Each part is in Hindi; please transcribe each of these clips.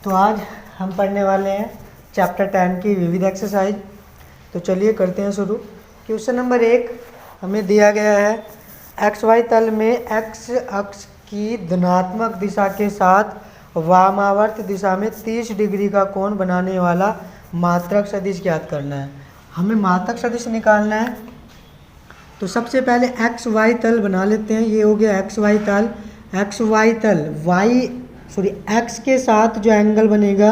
तो आज हम पढ़ने वाले हैं चैप्टर 10 की विविध एक्सरसाइज। तो चलिए करते हैं शुरू। क्वेश्चन नंबर 1 हमें दिया गया है एक्स वाई तल में एक्स अक्ष की धनात्मक दिशा के साथ वामावर्त दिशा में 30 डिग्री का कोण बनाने वाला मात्रक सदिश ज्ञात करना है। हमें मात्रक सदिश निकालना है। तो सबसे पहले एक्स वाई तल बना लेते हैं। ये हो गया एक्स वाई तल। एक्स वाई तल एक्स के साथ जो एंगल बनेगा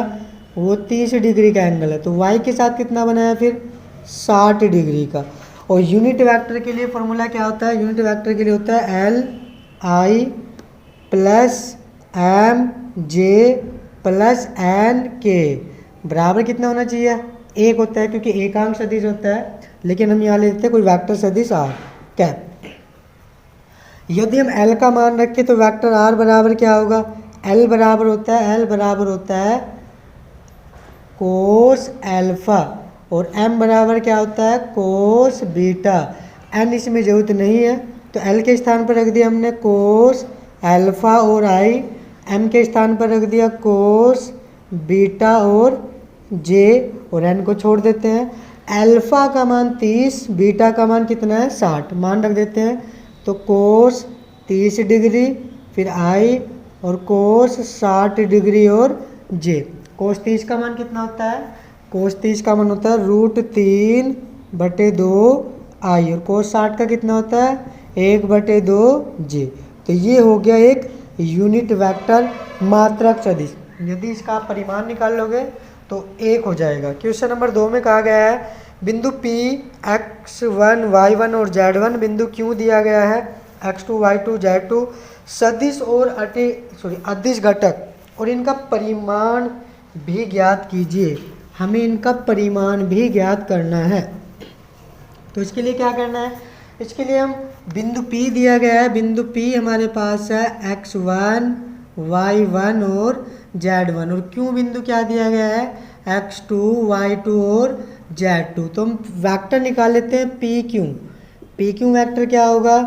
वो 30 डिग्री का एंगल है। तो वाई के साथ कितना बनाया फिर 60 डिग्री का। और यूनिट वेक्टर के लिए फॉर्मूला क्या होता है? यूनिट वेक्टर के लिए होता है L I plus M J plus N के बराबर कितना होना चाहिए? 1 होता है, क्योंकि एकांक सदिश होता है। लेकिन हम यहाँ लेते हैं कोई वेक्टर सदिश आर कैप। यदि हम एल का मान रखें तो वेक्टर आर बराबर क्या होगा? एल बराबर होता है कोस एल्फा और एम बराबर क्या होता है? Cos beta. एन इसमें जरूरत नहीं है तो एल के स्थान पर रख दिया हमने कोस एल्फा और आई, एम के स्थान पर रख दिया कोस बीटा और जे, और एन को छोड़ देते हैं। एल्फा का मान 30, बीटा का मान कितना है? 60, मान रख देते हैं। तो कोस 30 डिग्री फिर आई और कोस 60 डिग्री और जे। कोस 30 का मान कितना होता है? कोस 30 का मान होता है √3/2 आई, और कोस 60 का कितना होता है? 1/2 जे। तो ये हो गया एक यूनिट वेक्टर मात्रक सदिश। यदि इसका आप परिमाण निकाल लोगे तो 1 हो जाएगा। क्वेश्चन नंबर 2 में कहा गया है बिंदु P x1 y1 और z1 बिंदु Q दिया गया है x2 y2 z2 सदिश और अदिश घटक और इनका परिमाण भी ज्ञात कीजिए। हमें इनका परिमाण भी ज्ञात करना है। तो इसके लिए क्या करना है? इसके लिए हम बिंदु P दिया गया है। बिंदु P हमारे पास है x1 y1 और z1, और Q बिंदु क्या दिया गया है? x2 y2 और z2। तो हम वेक्टर निकाल लेते हैं पी क्यू वेक्टर क्या होगा?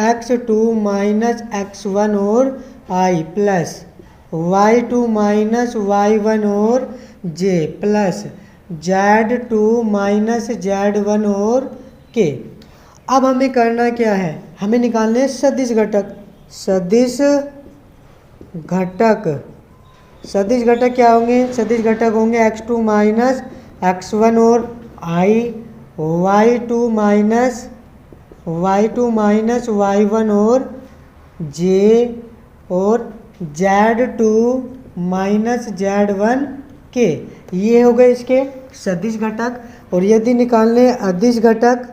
x2 माइनस x1 और i plus y2 minus y1 और j plus z2 minus z1 और k। अब हमें करना क्या है? हमें निकालने हैं सदिश घटक। सदिश घटक क्या होंगे? सदिश घटक होंगे x2 माइनस x1 और i, y2 माइनस y1 और j और z2 माइनस z1 के। ये हो गए इसके सदिश घटक। और यदि निकालने अदिश घटक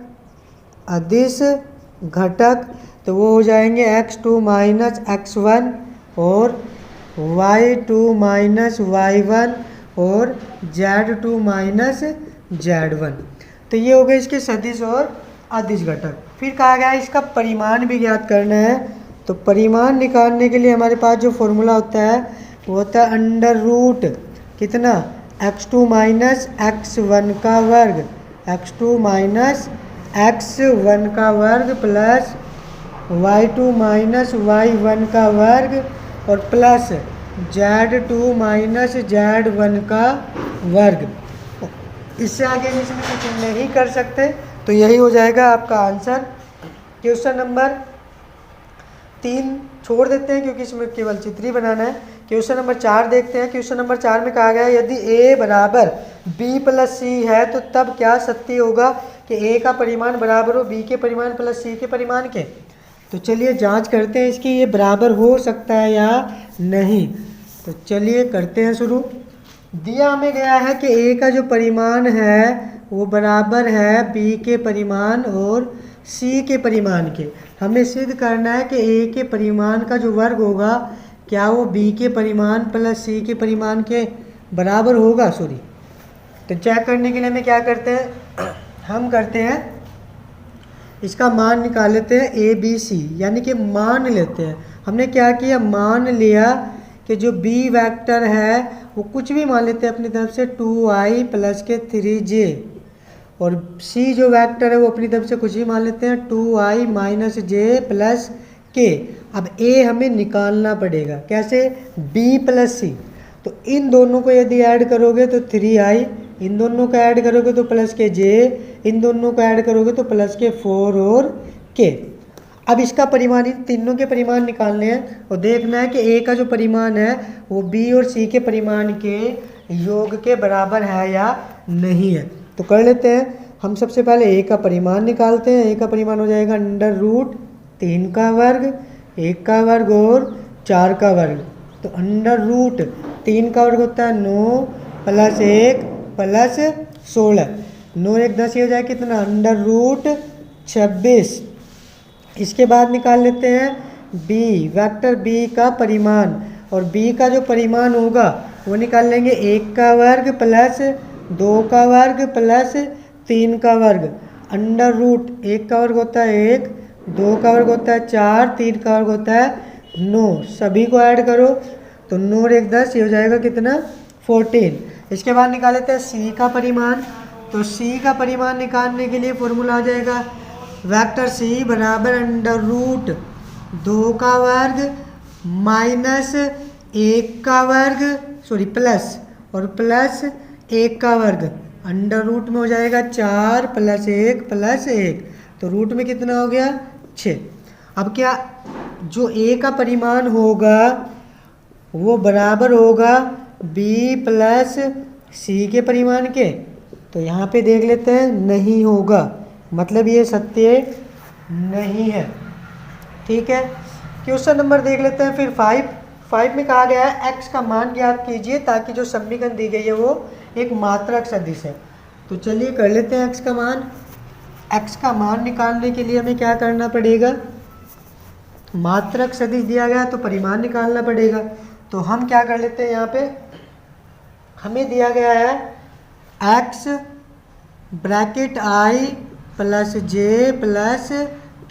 तो वो हो जाएंगे x2 माइनस x1 और y2 माइनस y1 और z2 माइनस z1। तो ये हो गए इसके सदिश और अदिश घटक। फिर कहा गया है इसका परिमाण भी ज्ञात करना है। तो परिमाण निकालने के लिए हमारे पास जो फॉर्मूला होता है वो होता है अंडर रूट कितना? x2 माइनस x1 का वर्ग, x2 माइनस x1 का वर्ग प्लस y2 माइनस y1 का वर्ग और प्लस z2 माइनस z1 का वर्ग। इससे आगे इसमें कुछ नहीं कर सकते। तो यही हो जाएगा आपका आंसर। क्वेश्चन नंबर 3 छोड़ देते हैं क्योंकि इसमें केवल चित्र ही बनाना है। क्वेश्चन नंबर 4 देखते हैं। क्वेश्चन नंबर 4 में कहा गया है यदि a बराबर b प्लस c है तो तब क्या सत्य होगा कि a का परिमाण बराबर हो b के परिमाण प्लस c के परिमाण के। तो चलिए जांच करते हैं इसकी, ये बराबर हो सकता है या नहीं। तो चलिए करते हैं शुरू। दिया हमें गया है कि a का जो परिमाण है वो बराबर है b के परिमाण और c के परिमाण के। हमें सिद्ध करना है कि a के परिमाण का जो वर्ग होगा क्या वो b के परिमाण प्लस c के परिमाण के बराबर होगा। तो चेक करने के लिए हमें क्या करते हैं? हम करते हैं इसका मान निकाल लेते हैं a b c, यानी कि मान लेते हैं। हमने क्या किया? मान लिया कि जो b वेक्टर है वो कुछ भी मान लेते हैं अपनी तरफ से 2i प्लस के 3j, और c जो वेक्टर है वो अपनी तरफ से कुछ भी मान लेते हैं 2i माइनस j प्लस के। अब a हमें निकालना पड़ेगा। कैसे? b plus c। तो इन दोनों को यदि ऐड करोगे तो 3i, इन दोनों को ऐड करोगे तो प्लस के j, इन दोनों को ऐड करोगे तो प्लस के 4 और k। अब इसका परिमाण, इन तीनों के परिमाण निकालने हैं और देखना है कि a का जो परिमाण है वो b और c के परिमाण के योग के बराबर है या नहीं है। तो कर लेते हैं। हम सबसे पहले a का परिमाण निकालते हैं। a का परिमाण हो जाएगा अंडर रूट 3 का वर्ग, 1 का वर्ग और 4 का वर्ग। तो अंडर रूट 3 का वर्ग होता है 9 प्लस 1 प्लस 16, 9 1 10, ये हो जाएगा कितना, अंडर रूट 26। इसके बाद निकाल लेते हैं b, वेक्टर b का परिमाण, और b का जो परिमाण होगा वो निकाल लेंगे 1 का वर्ग प्लस 2 का वर्ग प्लस 3 का वर्ग। अंडर रूट 1 का वर्ग होता है 1, 2 का वर्ग होता है 4, 3 का वर्ग होता है 9, सभी को ऐड करो तो 9 और 1 10, ये हो जाएगा कितना, 14। इसके बाद निकाल लेते हैं c का परिमाण। तो c का परिमाण निकालने के लिए फॉर्मूला आ जाएगा वेक्टर c बराबर अंडर रूट 2 का वर्ग माइनस 1 का वर्ग, सॉरी प्लस, और प्लस 1 का वर्ग। अंडर रूट में हो जाएगा 4 प्लस 1 प्लस 1, तो रूट में कितना हो गया, 6। अब क्या, जो a का परिमाण होगा वो बराबर होगा b प्लस c के परिमाण के। तो यहाँ पे देख लेते हैं, नहीं होगा, मतलब ये सत्य नहीं है। ठीक है, क्वेश्चन नंबर देख लेते हैं फिर 5 में कहा गया है x का मान ज्ञात कीजिए ताकि जो समीकरण दी गई है वो एक मात्रक सदिश है। तो चलिए कर लेते हैं x का मान। x का मान निकालने के लिए हमें क्या करना पड़ेगा, मात्रक सदिश दिया गया तो परिमाण निकालना पड़ेगा। तो हम क्या कर लेते हैं, यहाँ पे हमें दिया गया है x bracket i plus j plus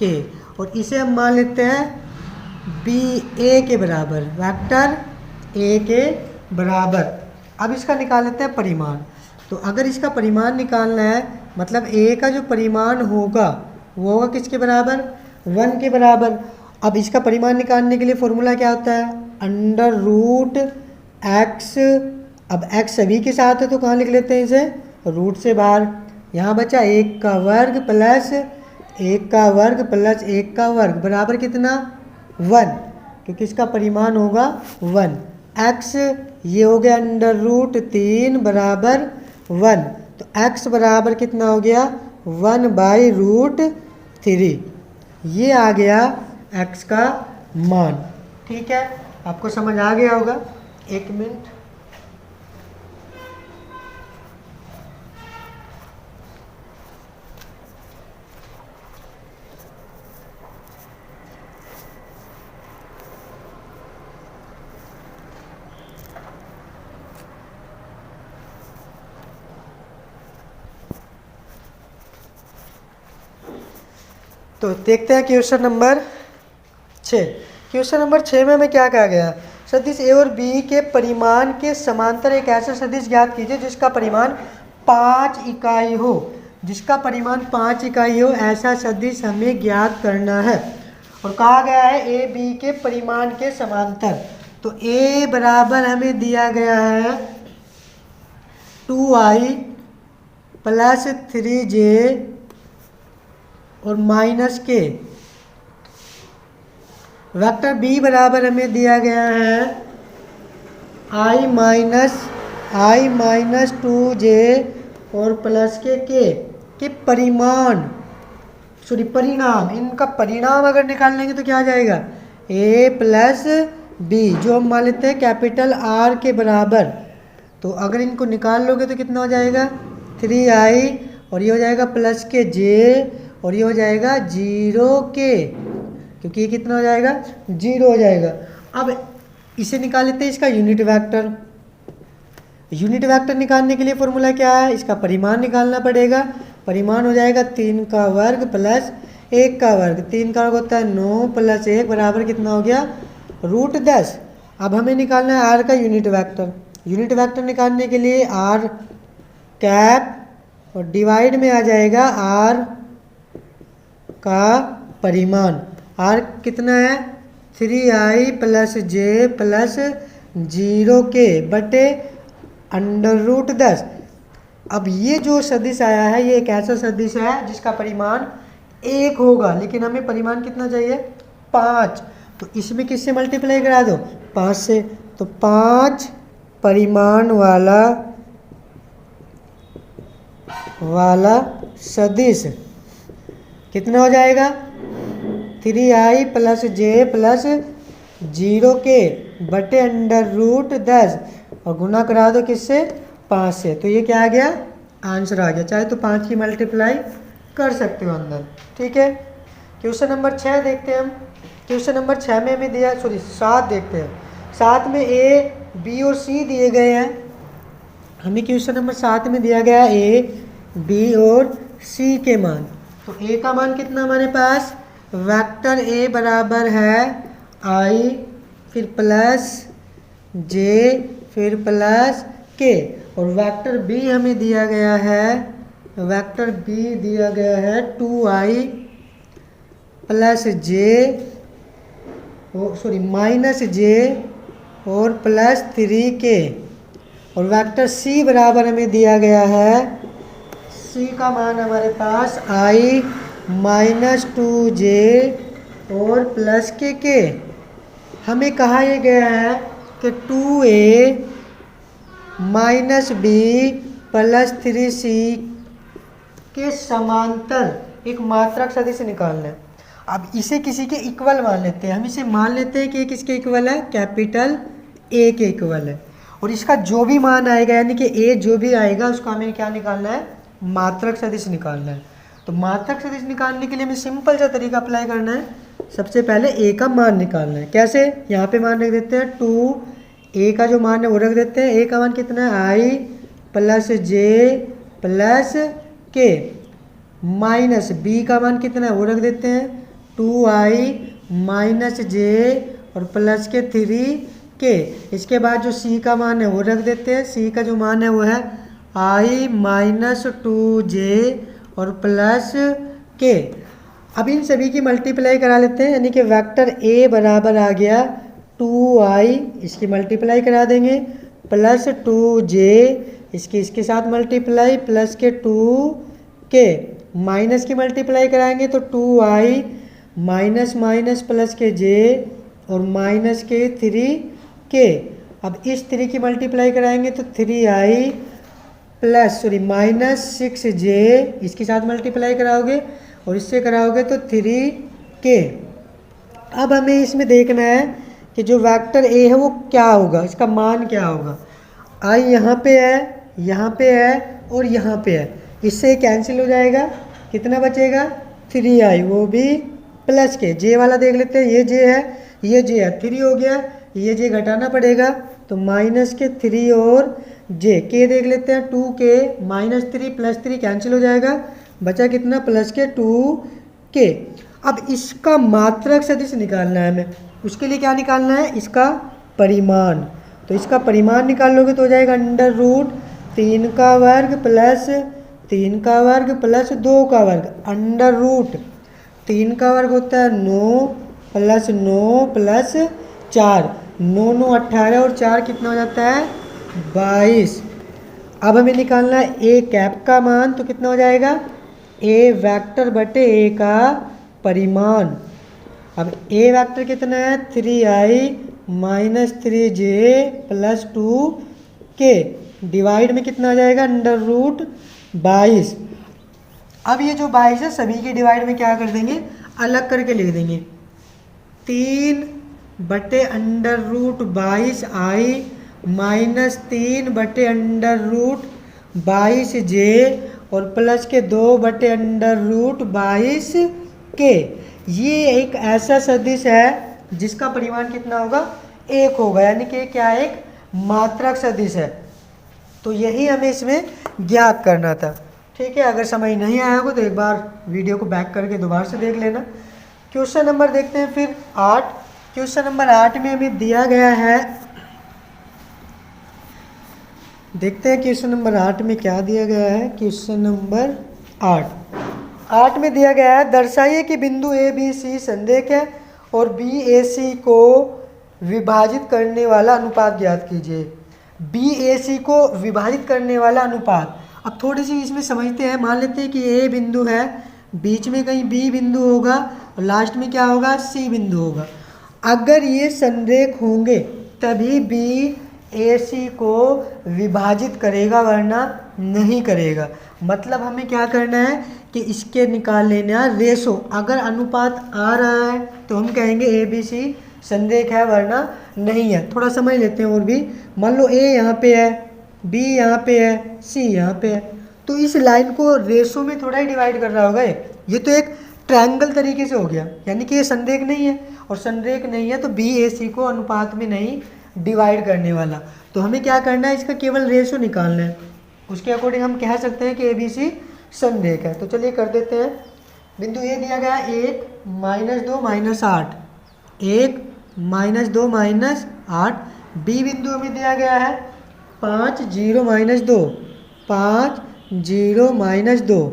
k, और इसे हम मान लेते हैं b a के बराबर, वेक्टर a के बराबर। अब इसका निकाल लेते हैं परिमाण। तो अगर इसका परिमाण निकालना है, मतलब a का जो परिमाण होगा वो होगा किसके बराबर, 1 के बराबर। अब इसका परिमाण निकालने के लिए फॉर्मूला क्या होता है, अंडर रूट x। अब x सभी के साथ है तो कहाँ लिख लेते हैं इसे, रूट से बाहर। यहाँ बचा 1 का वर्ग प्लस 1 का वर्ग प्लस 1 का वर्ग बराबर कितना, 1, क्योंकि इसका परिमाण होगा 1। x ये हो गया अंडर रूट 3 बराबर 1, तो x बराबर कितना हो गया, 1/√3। ये आ गया x का मान। ठीक है, आपको समझ आ गया होगा। एक मिनट, तो देखते हैं क्वेश्चन नंबर 6। क्वेश्चन नंबर 6 में हमें क्या कहा गया, सदिश a और b के परिमाण के समांतर एक ऐसा सदिश ज्ञात कीजिए जिसका परिमाण 5 इकाई हो। जिसका परिमाण 5 इकाई हो ऐसा सदिश हमें ज्ञात करना है, और कहा गया है a b के परिमाण के समांतर। तो a बराबर हमें दिया गया है 2i प्लस 3j और माइनस के। वेक्टर b बराबर हमें दिया गया है i माइनस 2j और प्लस के परिमाण, सॉरी परिणाम। इनका परिणाम अगर निकाल लेंगे तो क्या आ जाएगा, a प्लस b, जो हम मान लेते हैं कैपिटल R के बराबर। तो अगर इनको निकाल लोगे तो कितना हो जाएगा, 3i, और ये हो जाएगा प्लस के j, और ये हो जाएगा 0k, क्योंकि ये कितना हो जाएगा, 0 हो जाएगा। अब इसे निकाल लेते हैं इसका यूनिट वेक्टर। यूनिट वेक्टर निकालने के लिए फॉर्मूला क्या है, इसका परिमाण निकालना पड़ेगा। परिमाण हो जाएगा 3 का वर्ग प्लस 1 का वर्ग। 3 का वर्ग होता है 9 प्लस 1 बराबर कितना हो गया, √10। अब हमें निकालना है r का यूनिट वेक्टर। यूनिट वेक्टर निकालने के लिए r कैप और डिवाइड में आ जाएगा r का परिमाण। r कितना है, 3i प्लस j प्लस 0 बटे √10। अब ये जो सदिश आया है ये एक ऐसा सदिश है जिसका परिमाण 1 होगा, लेकिन हमें परिमाण कितना चाहिए 5। तो इसमें किससे मल्टीप्लाई करा दो 5 से। तो 5 परिमाण वाला सदिश कितना हो जाएगा 3i + j + 0k बटे √10 और गुना करा दो किससे 5 से। तो ये क्या आ गया आंसर आ गया। चाहे तो 5 की मल्टीप्लाई कर सकते हो अंदर। ठीक है, क्वेश्चन नंबर 6 देखते हैं हम। क्वेश्चन नंबर 6 में हमें दिया 7 देखते हैं। 7 में a, b और c दिए गए हैं। हमें क्वेश्चन नंबर 7 में दिया गया a, b और c के मान। तो a का मान कितना हमारे पास वेक्टर a बराबर है i फिर प्लस j फिर प्लस k और वेक्टर b हमें दिया गया है, वेक्टर b दिया गया है 2i plus j minus j और प्लस 3k और वेक्टर c बराबर हमें दिया गया है, c का मान हमारे पास i माइनस 2j और प्लस k। हमें कहा यह गया है कि 2a minus b plus 3c के समांतर एक मात्रक सदिश निकालना है। अब इसे किसी के इक्वल मान लेते हैं। हम इसे मान लेते हैं कि किसके इक्वल है कैपिटल A के इक्वल है और इसका जो भी मान आएगा यानी कि A जो भी आएगा उसका हमें क्या निकालना है मात्रक सदिश निकालना है। तो मात्रक सदिश निकालने के लिए हमें सिंपल सा तरीका अप्लाई करना है। सबसे पहले A का मान निकालना है। कैसे, यहाँ पे मान रख देते हैं 2, A का जो मान है वो रख देते हैं। A का मान कितना है i plus j plus k minus b का मान कितना है वो रख देते हैं 2i माइनस j और प्लस के 3k। इसके बाद जो c का मान है वो रख देते हैं। c का जो मान है वो है i माइनस 2j और प्लस k। अब इन सभी की मल्टीप्लाई करा लेते हैं यानी कि वेक्टर a बराबर आ गया 2i, इसकी मल्टीप्लाई करा देंगे प्लस 2j इसके साथ मल्टीप्लाई प्लस के 2k माइनस की मल्टीप्लाई कराएंगे तो 2i माइनस माइनस प्लस के j और माइनस के 3k। अब इस 3 की मल्टीप्लाई कराएंगे तो 3i प्लस माइनस 6j इसके साथ मल्टीप्लाई कराओगे और इससे कराओगे तो 3k। अब हमें इसमें देखना है कि जो वेक्टर a है वो क्या होगा, इसका मान क्या होगा। i यहाँ पे है, यहाँ पे है और यहाँ पे है, इससे कैंसिल हो जाएगा। कितना बचेगा 3i वो भी प्लस के j वाला देख लेते हैं। ये j है, ये j है, 3 हो गया, ये j घटाना पड़ेगा तो माइनस के 3 और j k देख लेते हैं 2k माइनस 3 प्लस 3 कैंसिल हो जाएगा, बचा कितना प्लस के 2k। अब इसका मात्रक सदिश निकालना है हमें। उसके लिए क्या निकालना है इसका परिमाण। तो इसका परिमाण निकाल लोगे तो हो जाएगा √3 का वर्ग प्लस 3 का वर्ग प्लस 2 का वर्ग। √3 का वर्ग होता है 9 प्लस 9 प्लस 4, 9 9 18 और 4 कितना हो जाता है 22। अब हमें निकालना है a कैप का मान, तो कितना हो जाएगा a वेक्टर बटे a का परिमाण। अब a वेक्टर कितना है 3i minus 3j plus 2k divide में कितना आ जाएगा √22। अब ये जो 22 है सभी के डिवाइड में क्या कर देंगे अलग करके लिख देंगे 3 बटे √22i माइनस 3 बटे √22j और प्लस के 2 बटे √22k। ये एक ऐसा सदिश है जिसका परिमाण कितना होगा 1 होगा, यानी कि क्या एक मात्रक सदिश है। तो यही हमें इसमें ज्ञात करना था। ठीक है, अगर समझ नहीं आया होगा तो एक बार वीडियो को बैक करके दोबारा से देख लेना। क्वेश्चन नंबर देखते हैं फिर 8। क्वेश्चन नंबर 8 में हमें दिया गया है, देखते हैं क्वेश्चन नंबर 8 में क्या दिया गया है। क्वेश्चन नंबर 8 में दिया गया है दर्शाइए कि बिंदु ए बी सी संरेख है और बी ए सी को विभाजित करने वाला अनुपात ज्ञात कीजिए। बी ए सी को विभाजित करने वाला अनुपात। अब थोड़ी सी इसमें समझते हैं। मान लेते हैं कि ए बिंदु है, बीच में कहीं बी बिंदु होगा और लास्ट में क्या होगा, सी बिंदु होगा। अगर ये संरेख होंगे तभी बी ए सी को विभाजित करेगा, वरना नहीं करेगा। मतलब हमें क्या करना है कि इसके निकाल लेना रेशो। अगर अनुपात आ रहा है तो हम कहेंगे ए बी सी संरेख है, वरना नहीं है। थोड़ा समझ लेते हैं और भी। मान लो ए यहाँ पे है, बी यहाँ पे है, सी यहाँ पे है, तो इस लाइन को रेशो में थोड़ा ही डिवाइड कर रहा होगा। ये तो एक ट्रायंगल तरीके से हो गया, यानी कि ये संरेख नहीं है, और संरेख नहीं है तो बी ए सी को अनुपात में नहीं डिवाइड करने वाला। तो हमें क्या करना है, इसका केवल रेशो निकालना है। उसके अकॉर्डिंग हम कह सकते हैं कि ए बी सी संरेख है। तो चलिए कर देते हैं। बिंदु ए दिया गया 1 -2 -8, 1 -2 -8। बी बिंदु हमें दिया गया है 5 0 -2, 5 0 -2।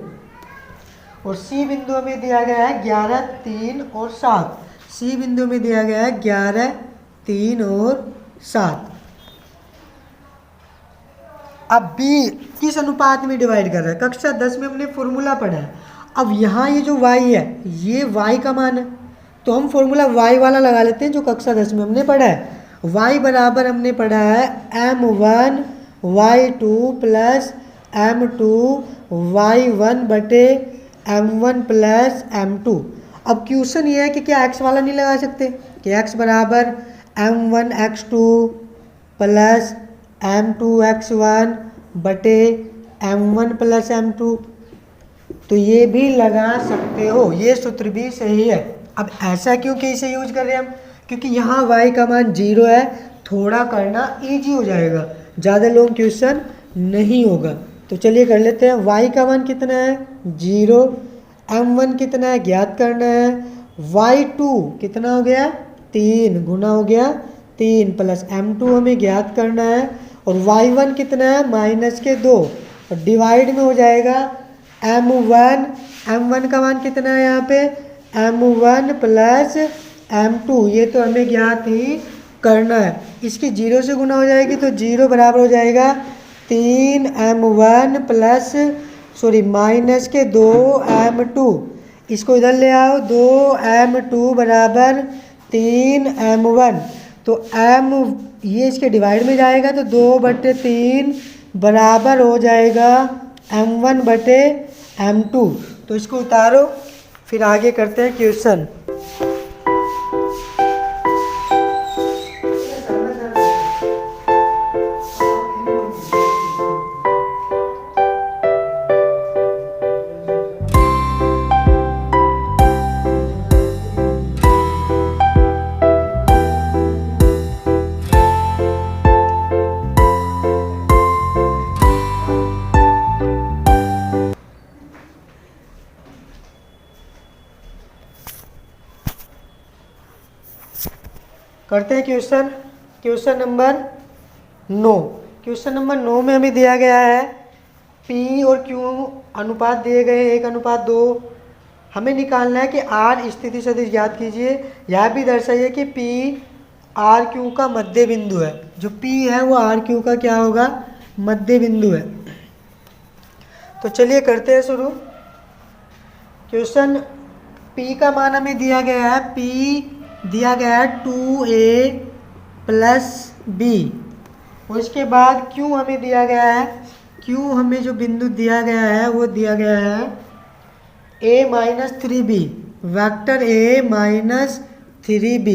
और सी बिंदु में दिया गया है 11 3 और 7। सी बिंदु में दिया गया है 11 3 और 7। अब बी किस अनुपात में डिवाइड कर रहा है, कक्षा 10 में हमने फॉर्मूला पढ़ा है। अब यहाँ ये जो y है, ये y का मान है, तो हम फॉर्मूला y वाला लगा लेते हैं जो कक्षा 10 में हमने पढ़ा है। y बराबर हमने पढ़ा है m1 y2 plus m2 y1 बटे m1 प्लस m2। अब क्वेश्चन ये है कि क्या x वाला नहीं लगा सकते, कि x बराबर m1 x2 plus m2 x1 बटे m1 प्लस m2, तो ये भी लगा सकते हो, ये सूत्र भी सही है। अब ऐसा क्यों कि इसे यूज कर रहे हैं हम, क्योंकि यहाँ y का मान 0 है, थोड़ा करना इजी हो जाएगा, ज़्यादा लॉन्ग क्वेश्चन नहीं होगा। तो चलिए कर लेते हैं। y का मान कितना है 0, m1 कितना है ज्ञात करना है, y2 कितना हो गया 3 गुना हो गया 3 प्लस m2 हमें ज्ञात करना है, और y1 कितना है -2, और डिवाइड में हो जाएगा m1 का मान कितना है यहाँ पे m1 प्लस m2, ये तो हमें ज्ञात ही करना है। इसकी 0 से गुना हो जाएगी तो 0 बराबर हो जाएगा 3m1 प्लस -2m2। इसको इधर ले आओ, 2m2 बराबर 3m1। तो m ये इसके डिवाइड में जाएगा तो 2/3 बराबर हो जाएगा m1 बटे m2। तो इसको उतारो, फिर आगे करते हैं क्वेश्चन। करते हैं क्वेश्चन नंबर 9। क्वेश्चन नंबर 9 में हमें दिया गया है P और Q अनुपात दिए गए 1:2। हमें निकालना है कि R स्थिति सदिश ज्ञात कीजिए। यह भी दर्शाइए कि P R Q का मध्य बिंदु है। जो P है वो R Q का क्या होगा, मध्य बिंदु है। तो चलिए करते हैं शुरू। क्वेश्चन P का मान हमें दिया गया है, P दिया गया है 2a प्लस b, और इसके बाद Q हमें दिया गया है, Q हमें जो बिंदु दिया गया है वो दिया गया है a-3b, वेक्टर a-3b।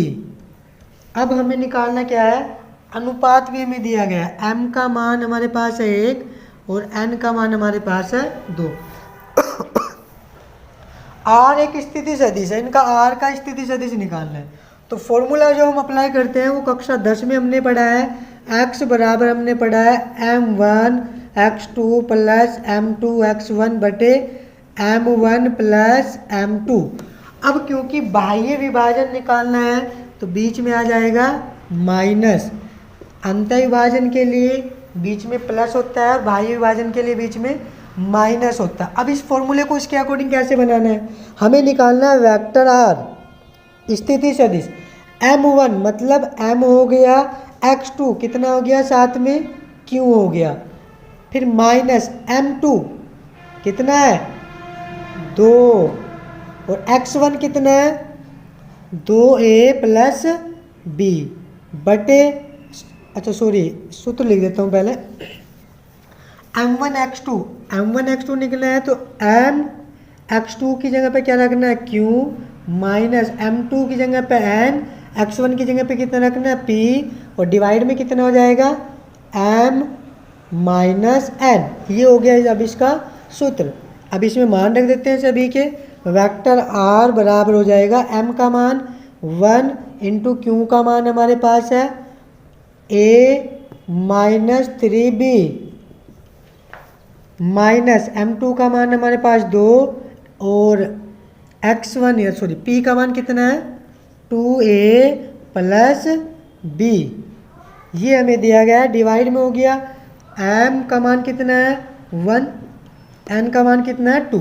अब हमें निकालना क्या है, अनुपात भी हमें दिया गया है। m का मान हमारे पास है 1 और n का मान हमारे पास है 2। R एक स्थिति सदिश है, इनका R का स्थिति सदिश निकालना है। तो फॉर्मूला जो हम अप्लाई करते हैं वो कक्षा 10 में हमने पढ़ा है। x बराबर हमने पढ़ा है m1 x2 plus m2 x1 बटे m1 प्लस m2। अब क्योंकि बाह्य विभाजन निकालना है तो बीच में आ जाएगा माइनस। अंत विभाजन के लिए बीच में प्लस होता है और बाह्य विभाजन के लिए बीच में माइनस होता है। अब इस फॉर्मूले को इसके अकॉर्डिंग कैसे बनाना है, हमें निकालना है वेक्टर R स्थिति सदिश m1 मतलब m हो गया, x2 कितना हो गया, साथ में q हो गया, फिर माइनस m2 कितना है 2, और x1 कितना है 2a प्लस b बटे, अच्छा सॉरी सूत्र लिख देता हूँ पहले, m1 x2 निकला है तो m x2 की जगह पे क्या रखना है q, माइनस m2 की जगह पे n, x1 की जगह पे कितना रखना है p, और डिवाइड में कितना हो जाएगा m माइनस n। ये हो गया अब इसका सूत्र। अब इसमें मान रख देते हैं सभी के। वेक्टर r बराबर हो जाएगा m का मान 1 इंटू क्यू का मान हमारे पास है a minus 3b minus m2 का मान हमारे पास 2, और x1 या सॉरी p का मान कितना है 2a प्लस b, ये हमें दिया गया है। डिवाइड में हो गया m का मान कितना है 1, n का मान कितना है 2।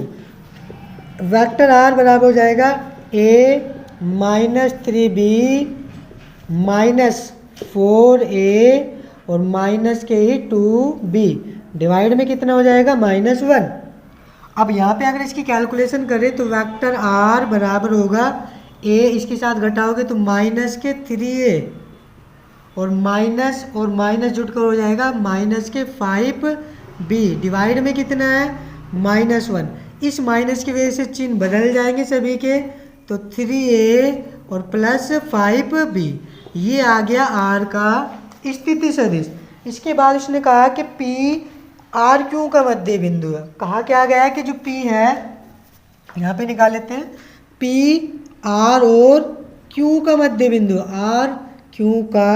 वेक्टर r बराबर हो जाएगा a minus 3b minus 4a और माइनस के ही 2b, डिवाइड में कितना हो जाएगा -1। अब यहाँ पे अगर इसकी कैलकुलेशन करें तो वेक्टर r बराबर होगा a, इसके साथ घटाओगे तो माइनस के 3a और माइनस जुट कर हो जाएगा माइनस के 5b, डिवाइड में कितना है -1। इस माइनस की वजह से चिन्ह बदल जाएंगे सभी के, तो 3a और प्लस 5b, ये आ गया r का स्थिति सदिश। इसके बाद उसने कहा कि p आर क्यू का मध्य बिंदु है। कहा क्या गया है कि जो P है, यहाँ पे निकाल लेते हैं, P आर और Q का मध्य बिंदु, आर क्यू का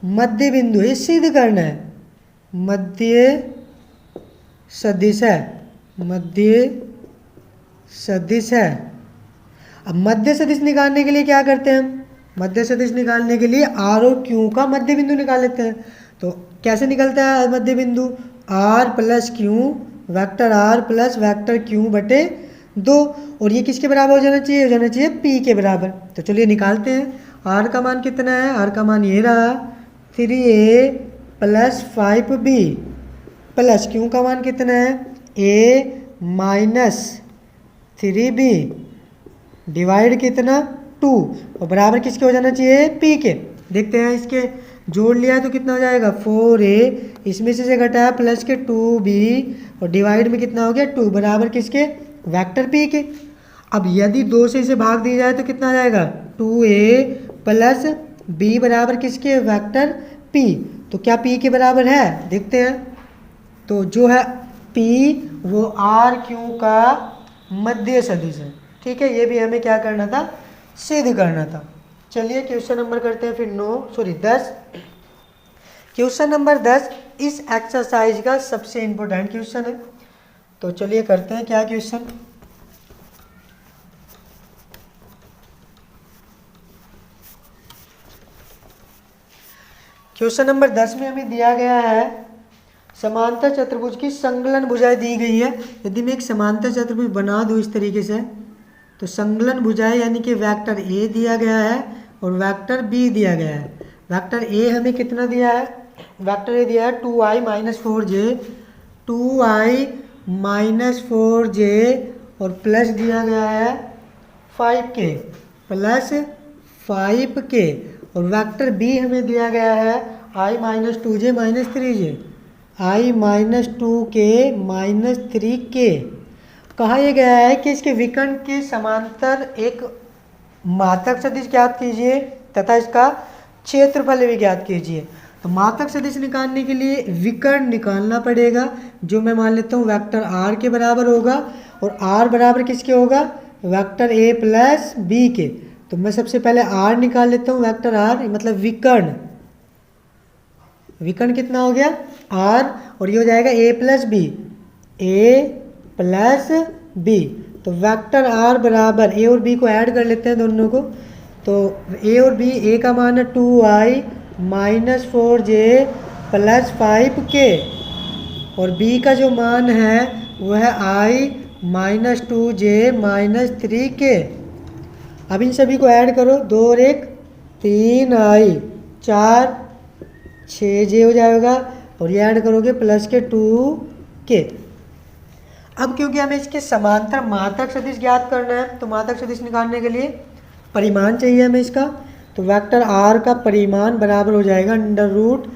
मध्य बिंदु, ये सिद्ध करना है, मध्य सदिश है, मध्य सदिश है। अब मध्य सदिश निकालने के लिए क्या करते हैं हम, मध्य सदिश निकालने के लिए आर और क्यू का मध्य बिंदु निकाल लेते हैं। तो कैसे निकलता है मध्य बिंदु, R plus Q, vector R plus vector Q बटे 2, और ये किसके बराबर हो जाना चाहिए, हो जाना चाहिए पी के बराबर। तो चलिए निकालते हैं। आर का मान कितना है, आर का मान ये रहा 3a plus 5b, plus Q का मान कितना है a माइनस 3b, डिवाइड कितना 2, और बराबर किसके हो जाना चाहिए p के। देखते हैं, इसके जोड़ लिया तो कितना हो जाएगा 4a, इसमें से घटाया प्लस के 2b, और डिवाइड में कितना हो गया 2, बराबर किसके वेक्टर p के। अब यदि 2 से इसे भाग दिया जाए तो कितना आ जाएगा 2a प्लस b बराबर किसके वेक्टर p। तो क्या p के बराबर है, देखते हैं। तो जो है p वो आर क्यू का मध्य सदिश है। ठीक है, ये भी हमें क्या करना था, सिद्ध करना था। चलिए क्वेश्चन नंबर करते हैं फिर 10। क्वेश्चन नंबर 10 इस एक्सरसाइज का सबसे इम्पोर्टेंट क्वेश्चन है। तो चलिए करते हैं क्या क्वेश्चन। क्वेश्चन नंबर 10 में हमें दिया गया है समांतर चतुर्भुज की संकलन भुजाएं दी गई है। यदि मैं एक समांतर चतुर्भुज बना दूं इस तरीके से, तो संकलन भुजाएं यानी कि वेक्टर ए दिया गया है और वेक्टर बी दिया गया है। वेक्टर ए हमें कितना दिया है, वेक्टर ए दिया है 2i minus 4j, 2i minus 4j, और प्लस दिया गया है 5k प्लस 5k, और वेक्टर बी हमें दिया गया है i minus 2j minus 3j, i minus 2k minus 3k। कहा यह गया है कि इसके विकर्ण के समांतर एक मात्रक सदिश ज्ञात कीजिए तथा इसका क्षेत्रफल भी ज्ञात कीजिए। तो मात्रक सदिश निकालने के लिए विकर्ण निकालना पड़ेगा, जो मैं मान लेता हूँ वेक्टर r के बराबर होगा, और r बराबर किसके होगा, वेक्टर a प्लस b के। तो मैं सबसे पहले r निकाल लेता हूँ, वेक्टर r मतलब विकर्ण, विकर्ण कितना हो गया r, और ये हो जाएगा a plus b, a plus b। तो वेक्टर r बराबर a और b को ऐड कर लेते हैं दोनों को। तो a और b, a का मान है 2i minus 4j plus 5k, और b का जो मान है वह है i minus 2j minus 3k। अब इन सभी को ऐड करो, 2 और 1 3i 4 6j हो जाएगा और ये ऐड करोगे प्लस के 2k। अब क्योंकि हमें इसके समांतर मात्रक सदिश ज्ञात करना है तो मात्रक सदिश निकालने के लिए परिमाण चाहिए हमें इसका। तो वेक्टर r का परिमाण बराबर हो जाएगा अंडर रूट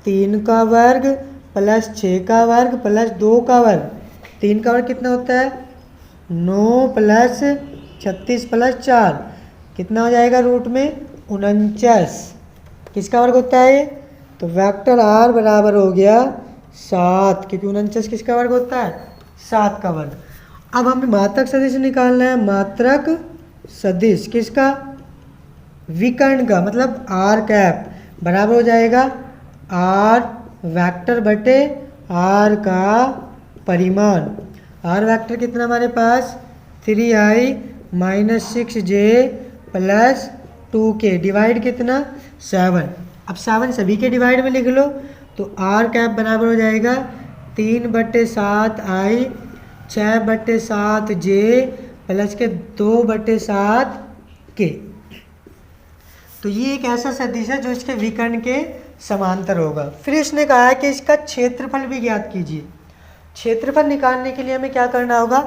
3 का वर्ग प्लस 6 का वर्ग प्लस 2 का वर्ग। 3 का वर्ग कितना होता है 9 प्लस 36 प्लस 4 कितना हो जाएगा रूट में 49। किसका वर्ग होता है ये तो वेक्टर r बराबर हो गया 7 क्योंकि 49 किसका वर्ग होता है 7 का वर्ग। अब हमें मात्रक सदिश निकालना है। मात्रक सदिश किसका विकर्ण का मतलब r कैप बराबर हो जाएगा r वेक्टर बटे r का परिमाण। r वेक्टर कितना हमारे पास 3i minus 6j plus 2k divide कितना 7। अब 7 सभी के डिवाइड में लिख लो तो r कैप बराबर हो जाएगा 3/7i 6/7j प्लस के 2/7k। तो ये एक ऐसा सदिश है जो इसके विकर्ण के समांतर होगा। फिर इसने कहा है कि इसका क्षेत्रफल भी ज्ञात कीजिए। क्षेत्रफल निकालने के लिए हमें क्या करना होगा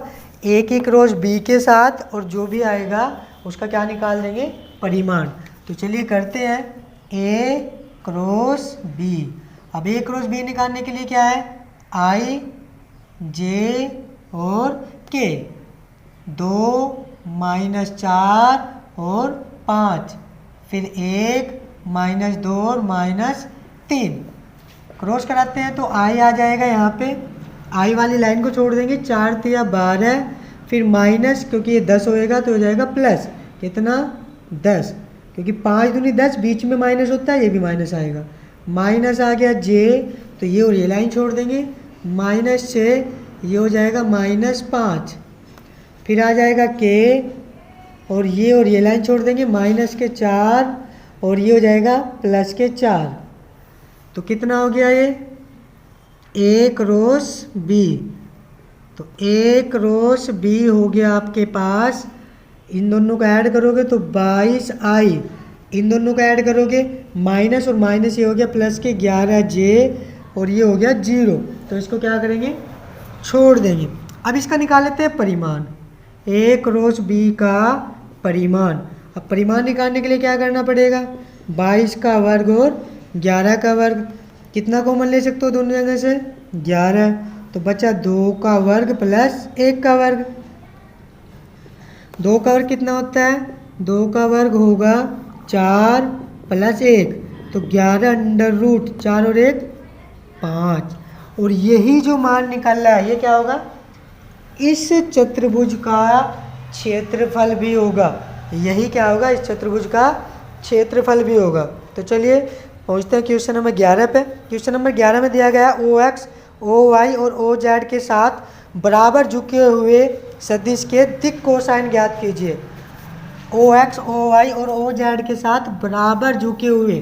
a की क्रॉस b के साथ और जो भी आएगा उसका क्या निकाल देंगे परिमाण। तो चलिए करते हैं a क्रॉस b। अब a क्रॉस b निकालने के लिए क्या है i j और k 2 - 4 और 5 फिर 1 - 2 और -3 क्रॉस कराते हैं तो i आ जाएगा यहाँ पे। i वाली लाइन को छोड़ देंगे 4 तिया 12 फिर माइनस क्योंकि ये 10 होएगा तो हो जाएगा प्लस कितना 10 क्योंकि 5 दूनी 10 बीच में माइनस होता है ये भी माइनस आएगा। माइनस आ गया j तो ये और ये लाइन छोड़ देंगे -6 ये हो जाएगा -5 फिर आ जाएगा k और ये लाइन छोड़ देंगे -4 और ये हो जाएगा +4। तो कितना हो गया ये a क्रॉस b। तो a क्रॉस b हो गया आपके पास। इन दोनों को ऐड करोगे तो 22i इन दोनों को ऐड करोगे माइनस और माइनस ये हो गया प्लस के 11j और ये हो गया 0 तो इसको क्या करेंगे छोड़ देंगे। अब इसका निकाल लेते हैं परिमाण a क्रॉस b का परिमाण। अब परिमाण निकालने के लिए क्या करना पड़ेगा 22 का वर्ग और 11 का वर्ग। कितना कॉमन ले सकते हो दोनों जगह से 11 तो बचा 2 का वर्ग प्लस 1 का वर्ग। 2 का वर्ग कितना होता है 2 का वर्ग होगा 4 प्लस 1 तो 11 अंडर रूट 4 और 1 5 और यही जो मान निकल रहा है ये क्या होगा इस चतुर्भुज का क्षेत्रफल भी होगा। यही क्या होगा इस चतुर्भुज का क्षेत्रफल भी होगा। तो चलिए पहुंचते हैं क्वेश्चन नंबर 11 पे। क्वेश्चन नंबर 11 में दिया गया OX OY और OZ के साथ बराबर झुके हुए सदिश के दिक् कोसाइन ज्ञात कीजिए। OX OY और OZ के साथ बराबर झुके हुए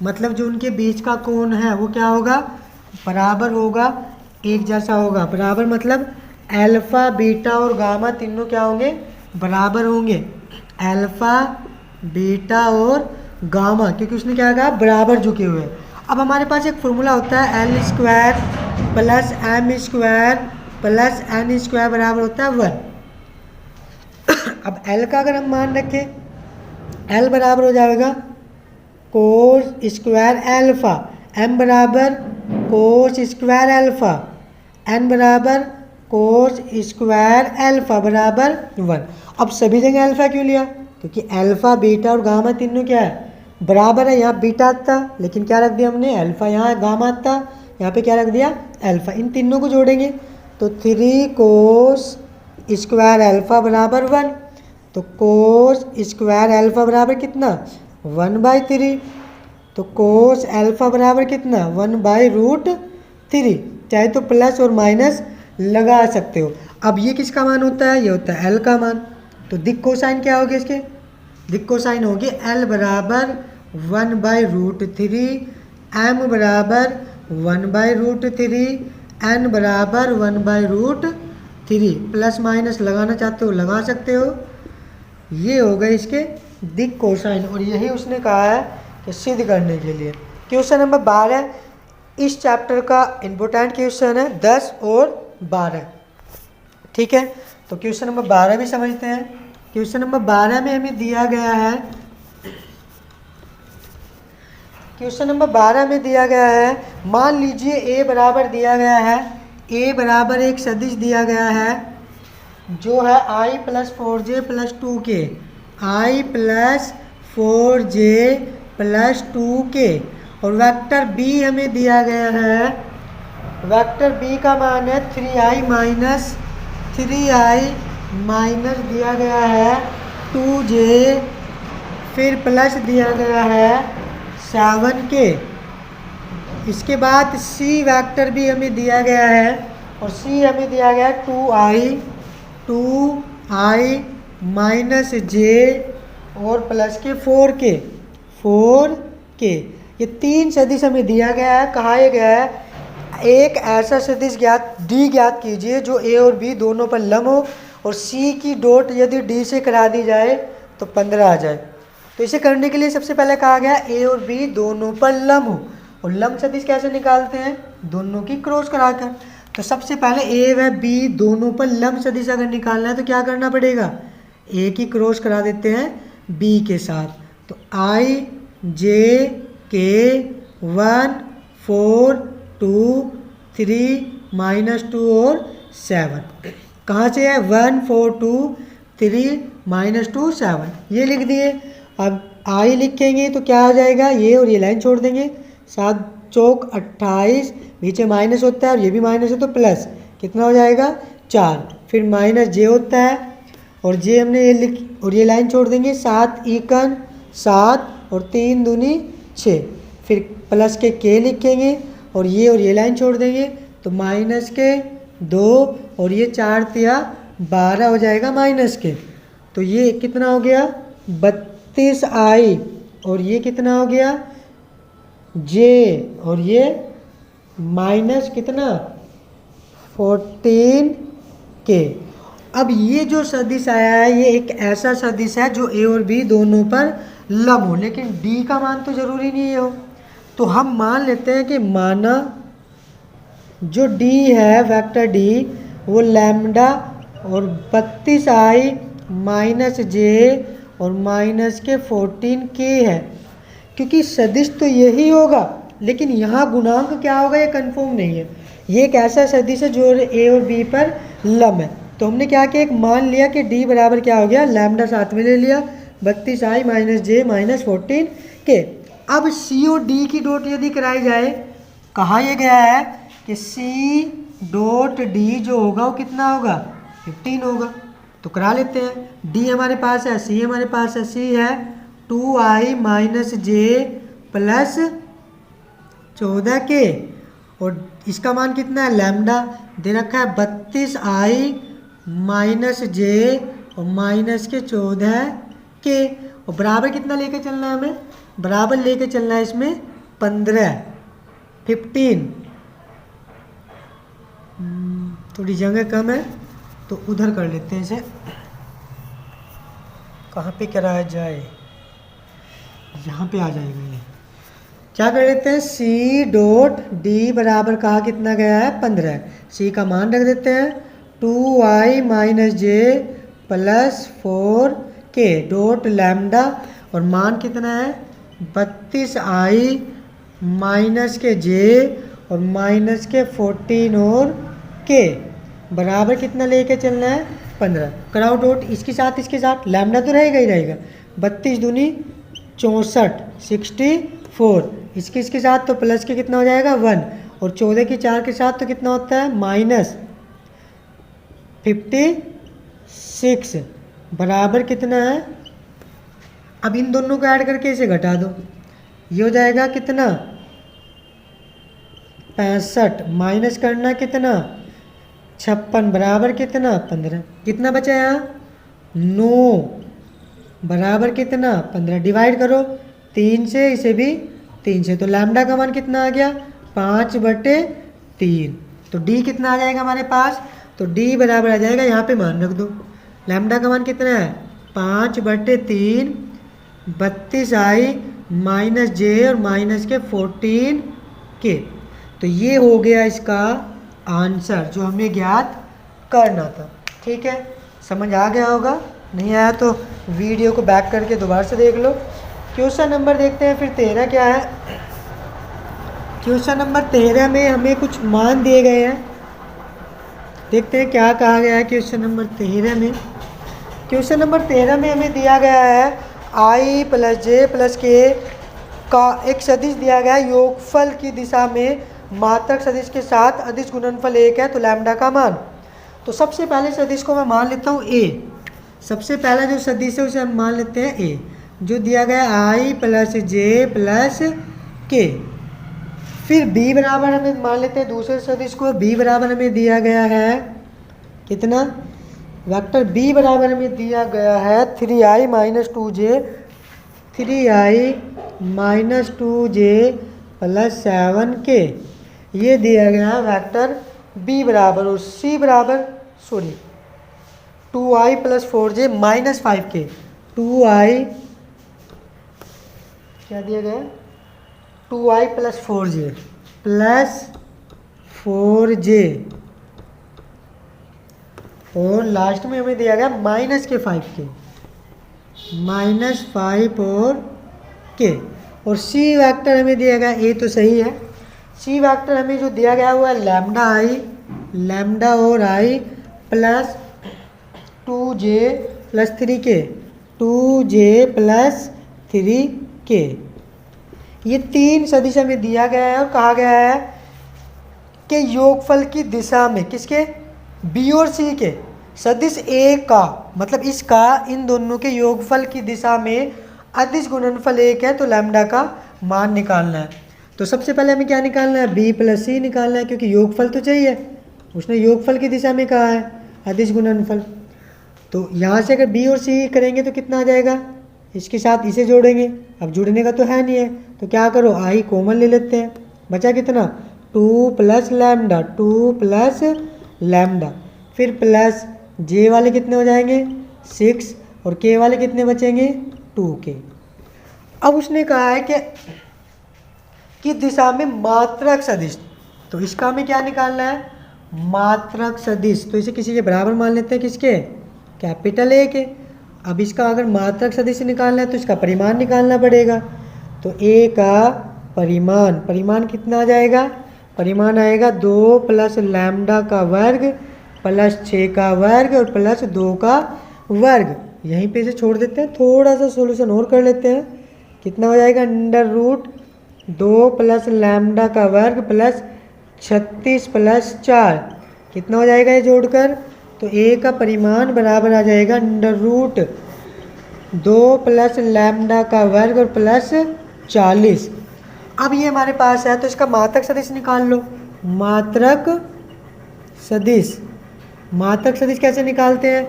मतलब जो उनके बीच का कोण है वो क्या होगा बराबर होगा एक जैसा होगा। बराबर मतलब अल्फा बीटा और गामा तीनों क्या होंगे बराबर होंगे। अल्फा बीटा और गामा क्योंकि उसने क्या कहा बराबर झुके हुए। अब हमारे पास एक फॉर्मूला होता है L² + M² + N² बराबर होता है 1। अब L का अगर हम मान रखें L बराबर हो जाएगा cos² अल्फा M बराबर cos² अल्फा N बराबर cos² अल्फा बराबर 1। अब सभी जगह अल्फा क्यों लिया क्योंकि अल्फा बीटा और गामा तीनों क्या है बराबर है। यहाँ बीटा था लेकिन क्या रख दिया हमने अल्फा, यहाँ गामा था यहाँ पे क्या रख दिया अल्फा। इन तीनों को जोड़ेंगे तो 3 cos² अल्फा बराबर 1 तो cos² अल्फा बराबर कितना 1/3 तो cos अल्फा बराबर कितना 1/√3। चाहे तो प्लस और माइनस लगा सकते हो। अब ये किसका मान होता है ये होता है L का मान। तो दिक् कोसाइन क्या होगी इसके दिक् कोसाइन होगी L बराबर 1/√3 M बराबर 1/√3 N बराबर 1/√3। प्लस माइनस लगाना चाहते हो लगा सकते हो। ये हो गए इसके दिक कोसाइन, और यही उसने कहा है कि सिद्ध करने के लिए। क्वेश्चन नंबर 12 इस चैप्टर का इम्पोर्टेंट क्वेश्चन है 10 और 12, ठीक है। तो क्वेश्चन नंबर 12 भी समझते हैं। क्वेश्चन नंबर 12 में हमें दिया गया है, क्वेश्चन नंबर 12 में दिया गया है, मान लीजिए ए बराबर दिया गया है, ए बराबर एक सदिश दिया गया है जो है i plus 4j plus 2k, i plus 4j plus 2k, और वेक्टर b हमें दिया गया है, वेक्टर b का मान है 3i माइनस दिया गया है 2j, फिर प्लस दिया गया है 7k। इसके बाद c वेक्टर भी हमें दिया गया है, और c हमें दिया गया है 2i माइनस j और प्लस के 4k। ये तीन सदिश हमें दिया गया है। कहा यह गया है एक ऐसा सदिश d ज्ञात कीजिए जो a और b दोनों पर लंब हो, और c की डॉट यदि d से करा दी जाए तो 15 आ जाए। तो इसे करने के लिए सबसे पहले कहा गया a और b दोनों पर लंब हो, और लंब सदिश कैसे निकालते हैं, दोनों की क्रॉस कराकर। तो सबसे पहले a व b दोनों पर लंब सदिश अगर निकालना है तो क्या करना पड़ेगा, a की क्रॉस करा देते हैं b के साथ। तो i j k 1 4 2 3 -2 और 7, कहाँ से है 1 4 2 3 -2 7, ये लिख दिए। अब i लिखेंगे तो क्या आ जाएगा, ये और ये लाइन छोड़ देंगे, 7 चौक 28, नीचे माइनस होता है और ये भी माइनस है तो प्लस, कितना हो जाएगा 4, फिर माइनस j होता है, और j हमने ये लिख और ये लाइन छोड़ देंगे, 7 एकन 7 और 3 दूनी 6, फिर प्लस के k लिखेंगे और ये लाइन छोड़ देंगे, तो माइनस के 2 और ये 4 तिया 12 हो जाएगा माइनस के। तो ये कितना हो गया 32i, और ये कितना हो गया j, और ये माइनस कितना 14k। अब ये जो सदिश आया है ये एक ऐसा सदिश है जो a और b दोनों पर लंब हो, लेकिन d का मान तो जरूरी नहीं है हो। तो हम मान लेते हैं कि माना जो d है वेक्टर d वो लैम्डा और 32i माइनस j और माइनस के 14k है, क्योंकि सदिश तो यही होगा, लेकिन यहाँ गुणांक क्या होगा ये कंफर्म नहीं है। ये एक ऐसा सदिश है जो a और b पर लंब है। तो हमने क्या किया, एक मान लिया कि d बराबर क्या हो गया, लैम्डा साथ में ले लिया 32i minus j minus 14k। अब c और d की डॉट यदि कराई जाए, कहा यह गया है कि c डॉट d जो होगा वो कितना होगा 15 होगा। तो करा लेते हैं, d हमारे पास है, c हमारे पास है, c है 2i minus j plus 14k, और इसका मान कितना है लैम्डा दे रखा है 32i माइनस j और माइनस के 14k, और बराबर कितना लेके चलना है हमें, बराबर लेके चलना है इसमें 15 थोड़ी जगह कम है तो उधर कर लेते हैं इसे, कहाँ पे कराया जाए, यहाँ पे आ जाएगा। ये क्या कर लेते हैं, c डॉट d बराबर कहा कितना गया है 15, c का मान रख देते हैं 2i minus j plus 4k dot lambda, और मान कितना है 32i माइनस के j और माइनस के 14 और k बराबर कितना लेके चलना है 15। कराओ डॉट इसके साथ लैम्डा तो रहेगा ही रहेगा, 32 दूनी 64 64, इसके साथ तो प्लस के कितना हो जाएगा 1, और 14 की 4 के साथ तो कितना होता है माइनस 56 बराबर कितना है। अब इन दोनों को ऐड करके इसे घटा दो, ये हो जाएगा कितना 65, माइनस करना कितना 56 बराबर कितना 15, कितना बचा यहाँ 9 बराबर कितना 15, डिवाइड करो 3 से, इसे भी 3 से, तो लैम्डा का मान कितना आ गया 5/3। तो d कितना आ जाएगा हमारे पास, तो d बराबर आ जाएगा, यहाँ पे मान रख दो, लैम्डा का मान कितना है 5/3 32i माइनस जे और माइनस के 14k। तो ये हो गया इसका आंसर जो हमें ज्ञात करना था। ठीक है, समझ आ गया होगा, नहीं आया तो वीडियो को बैक करके दोबारा से देख लो। क्वेश्चन नंबर देखते हैं फिर 13 क्या है। क्वेश्चन नंबर 13 में हमें कुछ मान दिए गए हैं, देखते हैं क्या कहा गया है क्वेश्चन नंबर 13 में। क्वेश्चन नंबर 13 में हमें दिया गया है i प्लस जे प्लस के का एक सदिश दिया गया है, योगफल की दिशा में मात्रक सदिश के साथ अदिश गुणनफल 1 है, तो लैम्डा का मान। तो सबसे पहले सदिश को मैं मान लेता हूँ a। सबसे पहला जो सदिश है उसे हम मान लेते हैं a, जो दिया गया i प्लस जे प्लस के। फिर b बराबर हमें मान लेते हैं दूसरे सदिश को। b बराबर हमें दिया गया है कितना, वेक्टर b बराबर हमें दिया गया है 3i minus 2j, 3i minus 2j plus 7k। ये दिया गया है वेक्टर b बराबर। और c बराबर 2i plus 4j minus 5k। 2i क्या दिया गया, 2i plus 4j plus 4j, और लास्ट में हमें दिया गया माइनस के 5k, माइनस 5 और k। और c वेक्टर हमें दिया गया, a तो सही है, c वेक्टर हमें जो दिया गया हुआ है लैम्डा i, लैम्डा और i plus 2j plus 3k, 2j plus 3k। ये तीन सदिश हमें दिया गया है और कहा गया है कि योगफल की दिशा में किसके, b और c के सदिश a का, मतलब इसका इन दोनों के योगफल की दिशा में अदिश गुणनफल 1 है, तो लैम्डा का मान निकालना है। तो सबसे पहले हमें क्या निकालना है, b प्लस c निकालना है, क्योंकि योगफल तो चाहिए, उसने योगफल की दिशा में कहा है अदिश गुणनफल। तो यहाँ से अगर b और c करेंगे तो कितना आ जाएगा, इसके साथ इसे जोड़ेंगे, अब जुड़ने का तो है नहीं है, तो क्या करो i कॉमन ले लेते हैं, बचा कितना 2 प्लस लैम्डा, 2 प्लस लैम्डा, फिर प्लस j वाले कितने हो जाएंगे 6 और k वाले कितने बचेंगे 2k। अब उसने कहा है कि दिशा में मात्रक सदिश, तो इसका हमें क्या निकालना है, मात्रक सदिश। तो इसे किसी के बराबर मान लेते हैं, किसके, कैपिटल A के। अब इसका अगर मात्रक सदिश निकालना है तो इसका परिमाण निकालना पड़ेगा। तो A का परिमाण, परिमाण कितना आ जाएगा, परिमाण आएगा 2 प्लस लैम्डा का वर्ग प्लस 6 का वर्ग और प्लस 2 का वर्ग। यहीं पे इसे छोड़ देते हैं, थोड़ा सा सॉल्यूशन और कर लेते हैं। कितना हो जाएगा, अंडर रूट 2 प्लस लैम्डा का वर्ग प्लस 36 प्लस 4, कितना हो जाएगा ये जोड़कर, तो a का परिमाण बराबर आ जाएगा अंडर रूट 2 प्लस लैम्डा का वर्ग और प्लस 40। अब ये हमारे पास है, तो इसका मात्रक सदिश निकाल लो। मात्रक सदिश, मात्रक सदिश कैसे निकालते हैं,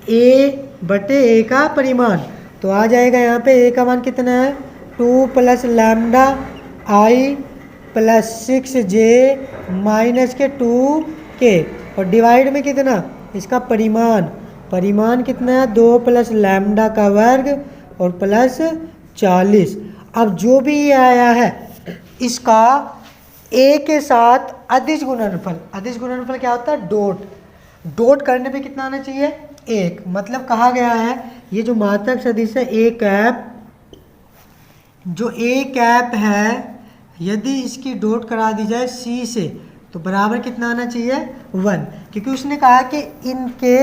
a बटे a का परिमाण। तो आ जाएगा यहाँ पे a का मान कितना है 2 plus lambda i plus 6j minus के 2k, और डिवाइड में कितना, इसका परिमाण, परिमाण कितना है 2 प्लस लैम्डा का वर्ग और प्लस 40। अब जो भी ये आया है इसका a के साथ अदिश गुणनफल, अदिश गुणनफल क्या होता है, डॉट, डॉट करने पे कितना आना चाहिए 1। मतलब कहा गया है ये जो मात्रक सदिश है a कैप, जो a कैप है यदि इसकी डॉट करा दी जाए c से तो बराबर कितना आना चाहिए 1, क्योंकि उसने कहा कि इनके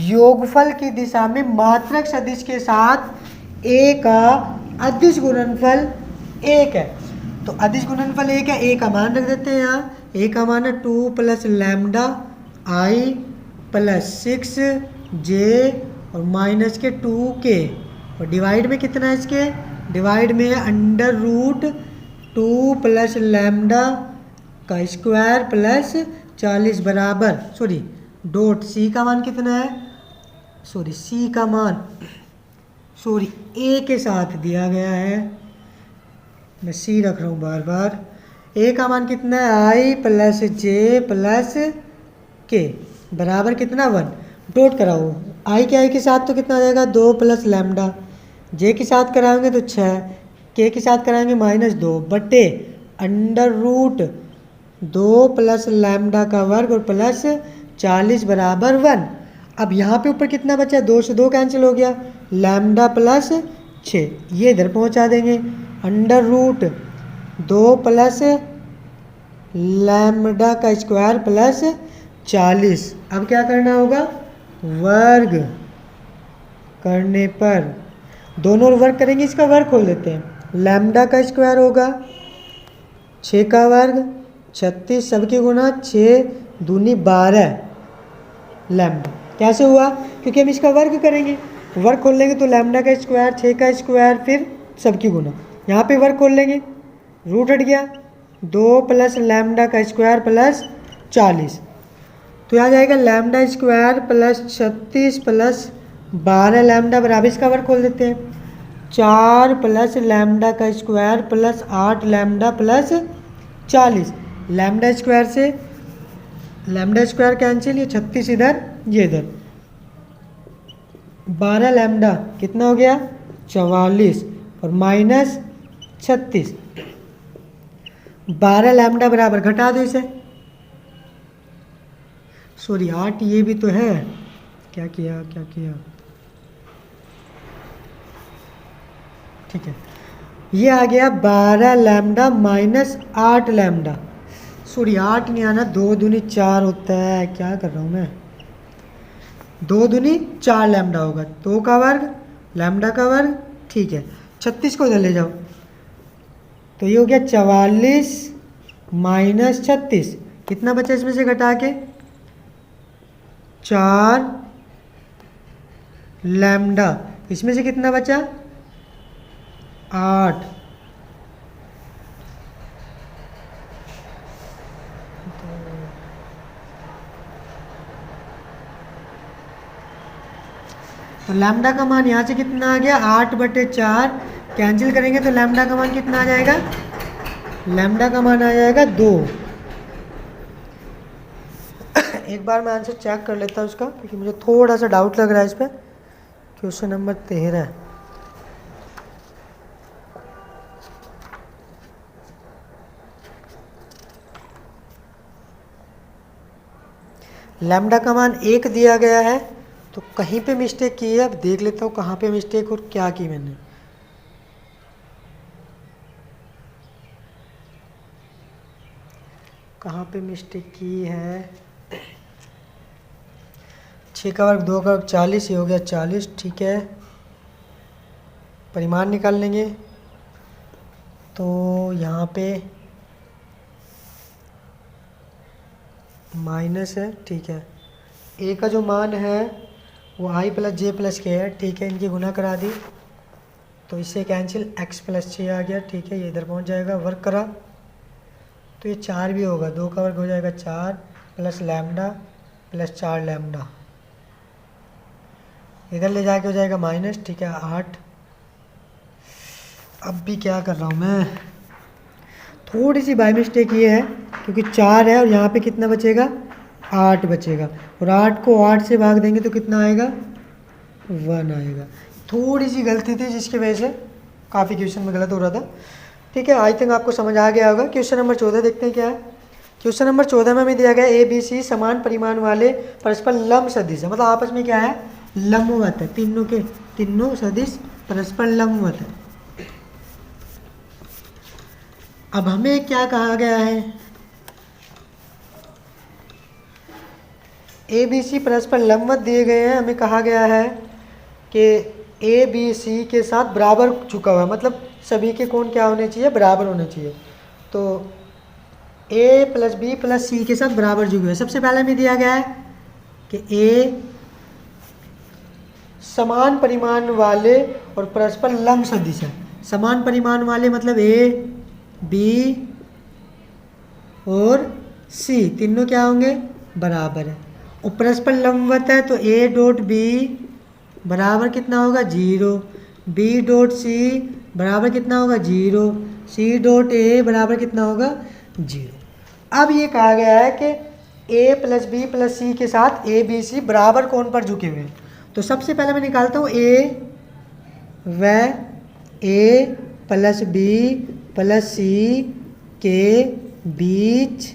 योगफल की दिशा में मात्रक सदिश के साथ a का अदिश गुणनफल 1 है। तो अदिश गुणनफल 1 है, a का मान रख देते हैं यहाँ, a का मान है 2 plus lambda i plus 6j और माइनस के 2k, और डिवाइड में कितना है इसके, डिवाइड में है अंडर रूट 2 प्लस लैम्डा का स्क्वायर प्लस 40 बराबर, सॉरी डॉट c का मान कितना है, सॉरी c का मान, सॉरी a के साथ दिया गया है, मैं c रख रहा हूँ बार बार। a का मान कितना है i plus j plus k बराबर कितना 1, डॉट कराओ i के i के साथ तो कितना आ जाएगा 2 प्लस लैम्डा, जे के साथ कराएंगे तो 6, के साथ कराएंगे -2 बटे अंडर रूट 2 प्लस लैम्डा का वर्ग और प्लस 40 बराबर 1। अब यहाँ पे ऊपर कितना बचा, 2 से 2 कैंसिल हो गया, लैम्डा प्लस 6 ये इधर पहुँचा देंगे, अंडर रूट 2 प्लस लैम्डा का स्क्वायर प्लस 40। अब क्या करना होगा, वर्ग करने पर दोनों वर्ग करेंगे, इसका वर्ग खोल देते हैं, लैम्डा का स्क्वायर होगा 6 का वर्ग 36 सबके गुना 6 दूनी 12 लैम्डा। कैसे हुआ, क्योंकि हम इसका वर्ग करेंगे, वर्ग खोल लेंगे तो लैम्डा का स्क्वायर 6 का स्क्वायर फिर सबकी गुना, यहाँ पे वर्ग खोल लेंगे, रूट हट गया 2 प्लस लैम्डा का स्क्वायर प्लस 40, तो आ जाएगा lambda square plus 36 plus 12 lambda बराबर, इसका वर्ग खोल देते हैं, 4 प्लस लैम्डा का square plus 8 lambda plus 40। Lambda square से लैम्डा स्क्वायर कैंसिल, ये 36 इधर ये इधर, 12 लैम्डा कितना हो गया 44 और माइनस 36, 12 लैम्डा बराबर, घटा दो इसे, सॉरी 8 ये भी तो है, क्या किया, ठीक है, ये आ गया 12 लैम्डा माइनस 8 लैम्डा, सॉरी 8 नहीं आना, 2 दूनी 4 होता है, क्या कर रहा हूँ मैं, 2 दूनी 4 लैम्डा होगा, 2 का वर्ग लैम्डा का वर्ग, ठीक है, 36 को इधर ले जाओ, तो ये हो गया 44 माइनस 36, कितना बचा इसमें से घटा के, 4 लैम्डा, इसमें से कितना बचा 8, तो लैम्डा का मान यहाँ से कितना आ गया 8/4, कैंसिल करेंगे तो लैम्डा का मान कितना आ जाएगा, लैम्डा का मान आ जाएगा 2। एक बार मैं आंसर चेक कर लेता हूँ उसका, क्योंकि मुझे थोड़ा सा डाउट लग रहा है इस पर। क्वेश्चन नंबर 13, लैम्डा का मान 1 दिया गया है, तो कहीं पे मिस्टेक की है, अब देख लेता हूँ कहाँ पे मिस्टेक और क्या की मैंने। कहाँ पे मिस्टेक की है, 6 का वर्ग 2 का वर्ग 40, ये हो गया 40, ठीक है, परिमाण निकाल लेंगे, तो यहाँ पे माइनस है, ठीक है, ए का जो मान है वो आई प्लस जे प्लस के है, ठीक है, इनकी गुना करा दी, तो इससे कैंसिल x प्लस 6 आ गया, ठीक है, ये इधर पहुँच जाएगा, वर्क करा तो ये 4 भी होगा, 2 का वर्ग हो जाएगा 4 प्लस लैम्डा प्लस 4 लैम्डा, इधर ले जाके हो जाएगा माइनस, ठीक है 8। अब भी क्या कर रहा हूँ मैं, थोड़ी सी बाय मिस्टेक ये है, क्योंकि 4 है और यहाँ पे कितना बचेगा 8 बचेगा, और 8 को 8 से भाग देंगे तो कितना आएगा 1 आएगा, थोड़ी सी गलती थी जिसकी वजह से काफ़ी क्वेश्चन में गलत हो रहा था, ठीक है। आई थिंक आपको समझ आ गया होगा। क्वेश्चन नंबर 14 देखते हैं क्या है। क्वेश्चन नंबर 14 में हमें दिया गया ए बी सी समान परिमाण वाले परस्पर लंब सदिश है, मतलब आपस में क्या है लंबवत है, तीनों सदिश परस्पर लंबवत है। अब हमें क्या कहा गया है, ए बी सी परस्पर लंबवत दिए गए हैं, हमें कहा गया है कि ए बी सी के साथ बराबर झुका हुआ है, मतलब सभी के कोण क्या होने चाहिए बराबर होने चाहिए। तो ए प्लस बी प्लस सी के साथ बराबर झुके हुए। सबसे पहले हमें दिया गया है कि ए समान परिमाण वाले और परस्पर लंब सदिश है। समान परिमाण वाले मतलब ए बी और सी तीनों क्या होंगे बराबर है, और परस्पर लंबवत है तो ए डॉट बी बराबर कितना होगा 0, बी डॉट सी बराबर कितना होगा 0, सी डॉट ए बराबर कितना होगा 0। अब ये कहा गया है कि ए प्लस बी प्लस सी के साथ ए बी सी बराबर कोण पर झुके हुए हैं। तो सबसे पहले मैं निकालता हूँ ए व ए प्लस बी प्लस सी के बीच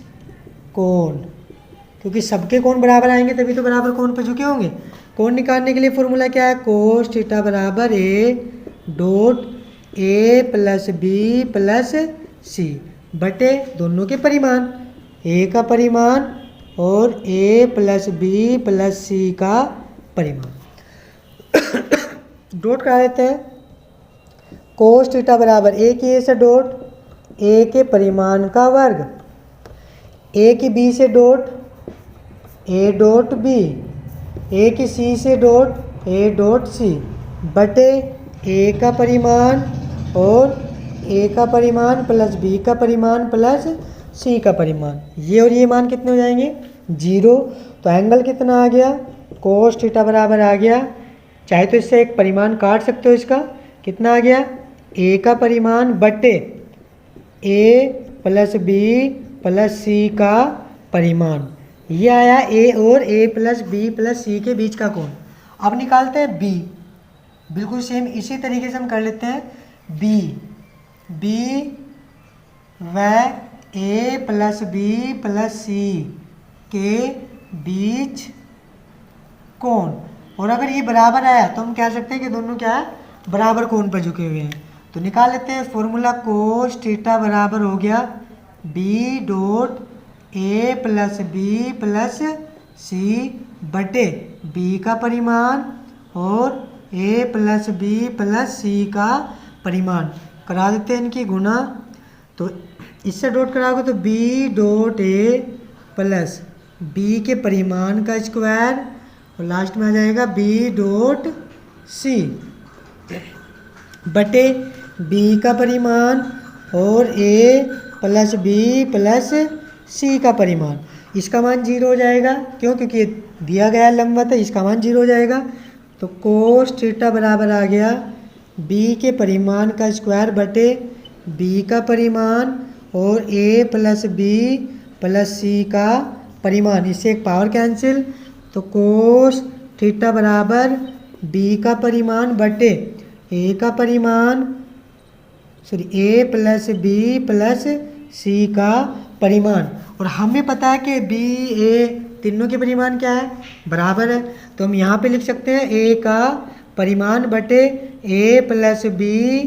कोण, क्योंकि सबके कोण बराबर आएंगे तभी तो बराबर कोण पर झुके होंगे। कोण निकालने के लिए फॉर्मूला क्या है, कोस थीटा बराबर A dot A plus B plus C बटे दोनों के परिमाण, ए का परिमाण और A plus B plus C का परिमाण। डॉट करा देते हैं, कोस थीटा बराबर ए की ए से डॉट ए के परिमाण का वर्ग, ए की बी से डॉट ए डॉट बी, ए की सी से डॉट ए डॉट सी बटे ए का परिमाण और ए का परिमाण प्लस बी का परिमाण प्लस सी का परिमाण। ये और ये मान कितने हो जाएंगे, 0। तो एंगल कितना आ गया, कोस थीटा बराबर आ गया, चाहे तो इससे एक परिमाण काट सकते हो, इसका कितना आ गया, ए का परिमाण बटे ए प्लस बी प्लस सी का परिमाण। ये आया ए और ए प्लस बी प्लस सी के बीच का कोण। अब निकालते हैं बी, बिल्कुल सेम इसी तरीके से हम कर लेते हैं। बी व ए प्लस बी प्लस सी के बीच कोण, और अगर ये बराबर आया तो हम कह सकते हैं कि दोनों क्या है, बराबर कोण पर झुके हुए हैं। तो निकाल लेते हैं फॉर्मूला, कोस थीटा बराबर हो गया B dot A plus B plus C बटे बी का परिमाण और A plus B plus C का परिमाण। करा देते हैं इनकी गुणा, तो इससे डॉट कराओगे तो B dot A plus B के परिमाण का स्क्वायर और लास्ट में आ जाएगा बी डॉट सी बटे बी का परिमाण और A plus B plus C का परिमाण। इसका मान 0 हो जाएगा, क्यों, क्योंकि ये दिया गया लंबवत है, इसका मान 0 हो जाएगा। तो कोस थीटा बराबर आ गया बी के परिमाण का स्क्वायर बटे बी का परिमाण और A plus B plus C का परिमाण। इससे एक पावर कैंसिल, तो कोस थीटा बराबर बी का परिमाण बटे ए का परिमाण, ए प्लस बी प्लस सी का परिमाण। और हमें पता है कि बी ए तीनों के परिमाण क्या है, बराबर है, तो हम यहाँ पे लिख सकते हैं ए का परिमाण बटे ए प्लस बी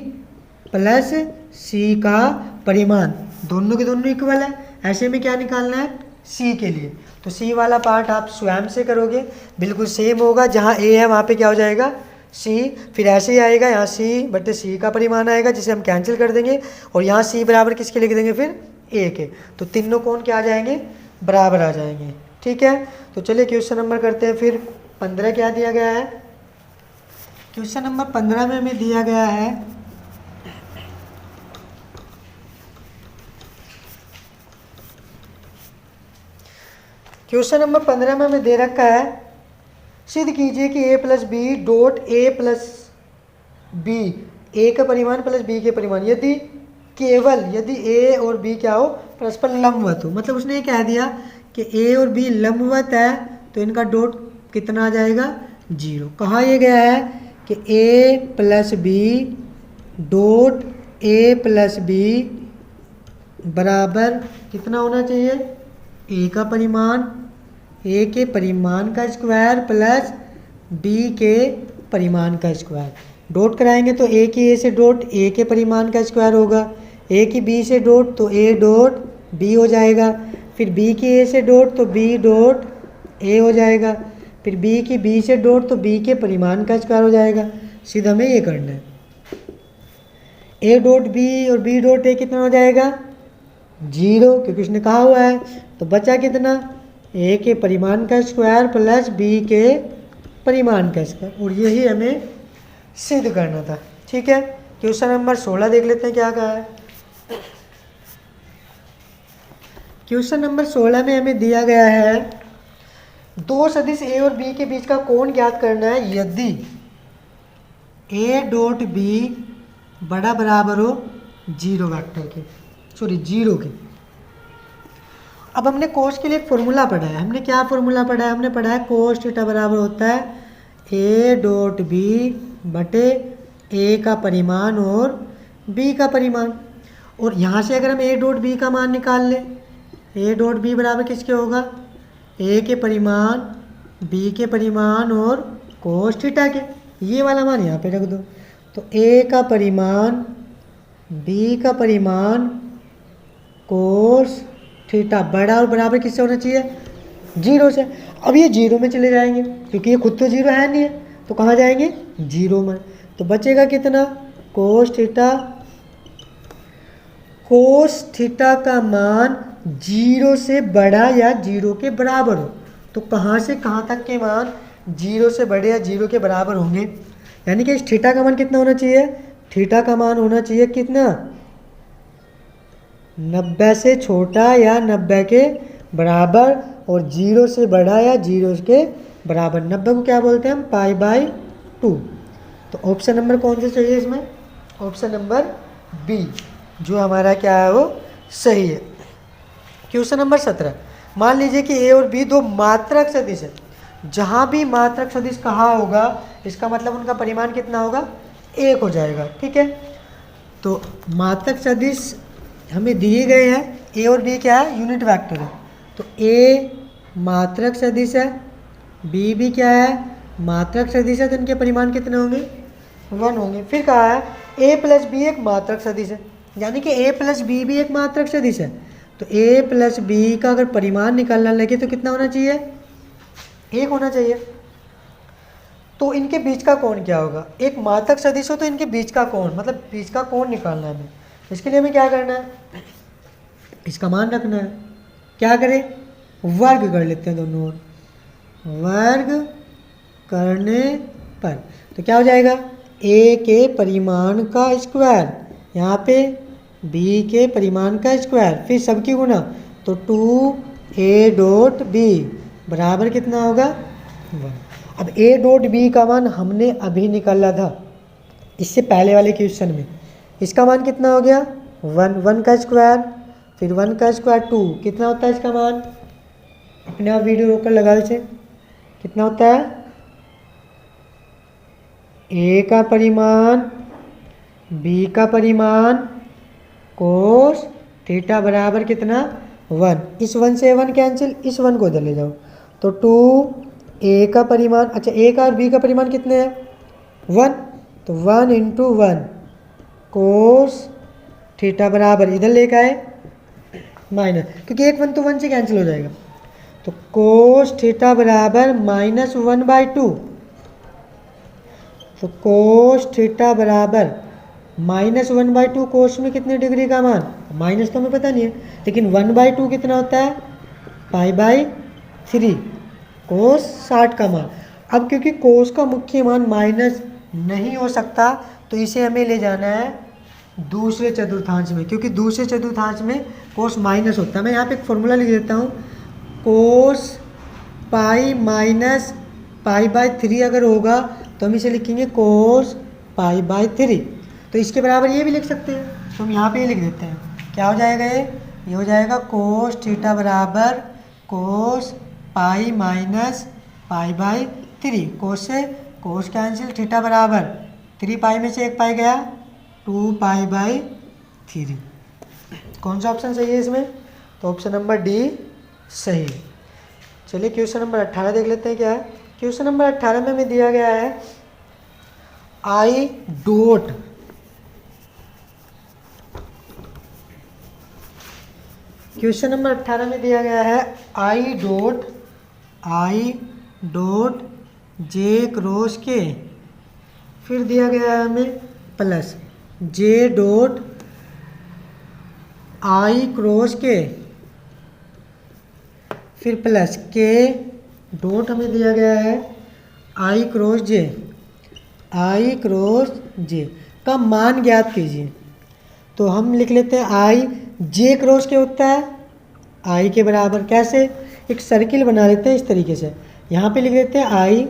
प्लस सी का परिमाण। दोनों के दोनों इक्वल है। ऐसे में क्या निकालना है, सी के लिए, तो सी वाला पार्ट आप स्वयं से करोगे, बिल्कुल सेम होगा। जहाँ ए है वहाँ पे क्या हो जाएगा, सी, फिर ऐसे ही आएगा, यहाँ सी बटे सी का परिमाण आएगा जिसे हम कैंसिल कर देंगे, और यहाँ सी बराबर किसके लिख देंगे, फिर ए के। तो तीनों कोण क्या आ जाएंगे, बराबर आ जाएंगे। ठीक है, तो चलिए क्वेश्चन नंबर करते हैं। फिर 15 क्या दिया गया है, क्वेश्चन नंबर 15 में हमें दिया गया है क्वेश्चन नंबर 15 में हमें दे रखा है, सिद्ध कीजिए कि A plus B dot A plus B, A का परिमाण प्लस बी के परिमाण, यदि केवल यदि ए और बी क्या हो, परस्पर लंबवत हो। मतलब उसने ये कह दिया कि ए और बी लंबवत है, तो इनका डॉट कितना आ जाएगा, 0। कहा यह गया है कि A plus B dot A plus B बराबर कितना होना चाहिए, ए का परिमाण, ए के परिमाण का स्क्वायर प्लस बी के परिमाण का स्क्वायर। डॉट कराएंगे तो ए की ए से डॉट ए के परिमाण का स्क्वायर होगा, ए की बी से डॉट तो ए डॉट बी हो जाएगा, फिर बी की ए से डॉट तो बी डॉट ए हो जाएगा, फिर बी की बी से डॉट तो बी के परिमाण का स्क्वायर हो जाएगा। सीधा हमें ये करना है, ए डॉट बी और बी डॉट ए कितना हो जाएगा, 0, क्योंकि उसने कहा हुआ है। तो बचा कितना, ए के परिमाण का स्क्वायर प्लस बी के परिमाण का स्क्वायर, और यही हमें सिद्ध करना था। ठीक है, क्वेश्चन नंबर 16 देख लेते हैं क्या कहा है। क्वेश्चन नंबर 16 में हमें दिया गया है, दो सदिश ए और बी के बीच का कोण ज्ञात करना है यदि ए डॉट बी बड़ा बराबर हो 0 वेक्टर के, सॉरी 0 के। अब हमने कोस के लिए एक फॉर्मूला पढ़ा है। हमने क्या फॉर्मूला पढ़ा है, हमने पढ़ा है कोस थीटा बराबर होता है ए डॉट बी बटे ए का परिमाण और बी का परिमाण। और यहाँ से अगर हम ए डॉट बी का मान निकाल लें, ए डॉट बी बराबर किसके होगा, ए के परिमाण, बी के परिमाण और कोस थीटा के। ये वाला मान यहाँ पे रख दो। तो ए का परिमाण, बी का परिमाण, कोस थीटा बड़ा और बराबर किससे होना चाहिए, 0 से। अब ये 0 में चले जाएंगे क्योंकि ये खुद तो 0 है नहीं है, तो कहाँ जाएंगे, 0 में। तो बचेगा कितना, कोस थीटा का मान 0 से बड़ा या 0 के बराबर हो। तो कहाँ से कहाँ तक के मान 0 से बड़े या 0 के बराबर होंगे, यानी कि इस थीटा का मान कितना होना चाहिए, थीटा का मान होना चाहिए कितना, 90 से छोटा या 90 के बराबर, और 0 से बड़ा या 0 के बराबर। 90 को क्या बोलते हैं हम, π/2। तो ऑप्शन नंबर कौन सा चाहिए इसमें, ऑप्शन नंबर बी जो हमारा क्या है वो सही है। क्वेश्चन नंबर 17, मान लीजिए कि ए और बी दो मात्रक सदिश है। जहाँ भी मात्रक सदिश कहा होगा इसका मतलब उनका परिमाण कितना होगा, 1 हो जाएगा। ठीक है, तो मात्रक सदिश हमें दिए गए हैं, ए और बी क्या है, यूनिट वेक्टर है। तो ए मात्रक सदिश है, बी भी क्या है, मात्रक सदिश है, तो इनके परिमाण कितने होंगे, 1 होंगे। फिर कहा है ए प्लस बी एक मात्रक सदिश है, यानी कि ए प्लस बी भी एक मात्रक सदिश है। तो ए प्लस बी का अगर परिमाण निकालना लगे तो कितना होना चाहिए, 1 होना चाहिए। तो इनके बीच का कोण क्या होगा, एक मात्रक सदिश हो तो इनके बीच का कोण, मतलब बीच का कोण निकालना है हमें। इसके लिए हमें क्या करना है, इसका मान रखना है। क्या करें, वर्ग कर लेते हैं दोनों ओर, वर्ग करने पर तो क्या हो जाएगा, ए के परिमाण का स्क्वायर, यहाँ पे बी के परिमाण का स्क्वायर, फिर सबकी गुना, तो 2a डॉट बी बराबर कितना होगा, 1। अब a डॉट बी का मान हमने अभी निकाला था इससे पहले वाले क्वेश्चन में, इसका मान कितना हो गया, 1, 1 का स्क्वायर, फिर 1 का स्क्वायर 2, कितना होता है इसका मान, अपने आप वीडियो रोककर लगा लीजिए, कितना होता है, ए का परिमाण, बी का परिमाण, कोस थीटा बराबर कितना, 1। इस 1 से 1 कैंसिल, इस 1 को इधर ले जाओ, तो 2 ए का परिमाण, अच्छा ए का और बी का परिमाण कितने हैं, 1, तो 1 × 1 कोस थीटा बराबर, इधर लेकर आए माइनस, क्योंकि एक 1 तो 1 से कैंसिल हो जाएगा, तो कोस थीटा बराबर -1/2। तो कोस थीटा बराबर -1/2, कोस में कितने डिग्री का मान, माइनस तो हमें पता नहीं है, लेकिन 1/2 कितना होता है, π/3, कोस 60 का मान। अब क्योंकि कोस का मुख्य मान माइनस नहीं हो सकता तो इसे हमें ले जाना है दूसरे चतुर्थांश में, क्योंकि दूसरे चतुर्थांश में कोस माइनस होता है। मैं यहाँ पे एक फॉर्मूला लिख देता हूँ, कोस π-π/3 अगर होगा तो हम इसे लिखेंगे कोस π/3। तो इसके बराबर ये भी लिख सकते हैं, तो हम यहाँ पे ये लिख देते हैं, क्या हो जाएगा, ये हो जाएगा कोस थीटा बराबर कोस π-π/3। कोस से कोस कैंसिल, थीटा बराबर 3π में से 1π गया, 2π/3। कौन सा ऑप्शन सही है इसमें, तो ऑप्शन नंबर डी सही है। चलिए क्वेश्चन नंबर 18 देख लेते हैं क्या है। क्वेश्चन नंबर 18 में हमें दिया गया है आई डॉट, क्वेश्चन नंबर 18 में दिया गया है आई डॉट जे क्रॉस के, फिर दिया गया है हमें plus J dot I cross के, फिर प्लस के डॉट हमें दिया गया है आई क्रॉस जे का मान ज्ञात कीजिए। तो हम लिख लेते हैं आई जे क्रॉस के होता है आई के बराबर, कैसे, एक सर्किल बना लेते हैं इस तरीके से, यहाँ पे लिख लेते हैं आई,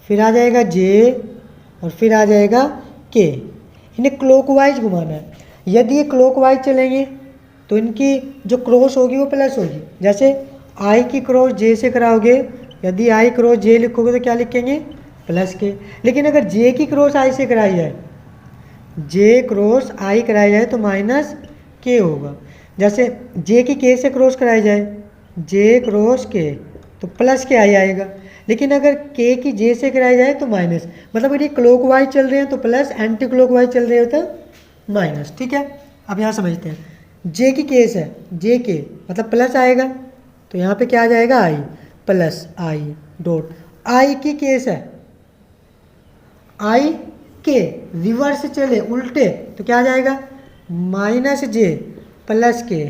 फिर आ जाएगा जे और फिर आ जाएगा के। इन्हें क्लॉकवाइज घुमाना है, यदि ये क्लॉकवाइज चलेंगे तो इनकी जो क्रॉस होगी वो प्लस होगी। जैसे आई की क्रॉस जे से कराओगे, यदि आई क्रॉस जे लिखोगे तो क्या लिखेंगे, प्लस के। लेकिन अगर जे की क्रॉस आई से कराई जाए जे क्रॉस आई कराया जाए तो माइनस के होगा। जैसे जे की के से क्रॉस कराई जाए, जे क्रॉस के, तो प्लस के आई आएगा। लेकिन अगर के की जे से कराई जाए तो माइनस, मतलब अगर ये क्लॉकवाइज चल रहे हैं तो प्लस, एंटी क्लॉकवाइज चल रहे हो तो माइनस। ठीक है, अब यहाँ समझते हैं। जे की केस है, जे के मतलब प्लस आएगा, तो यहाँ पे क्या आ जाएगा, आई प्लस आई डॉट। आई की केस है, आई के रिवर्स चले उल्टे, तो क्या आ जाएगा, माइनस जे प्लस के।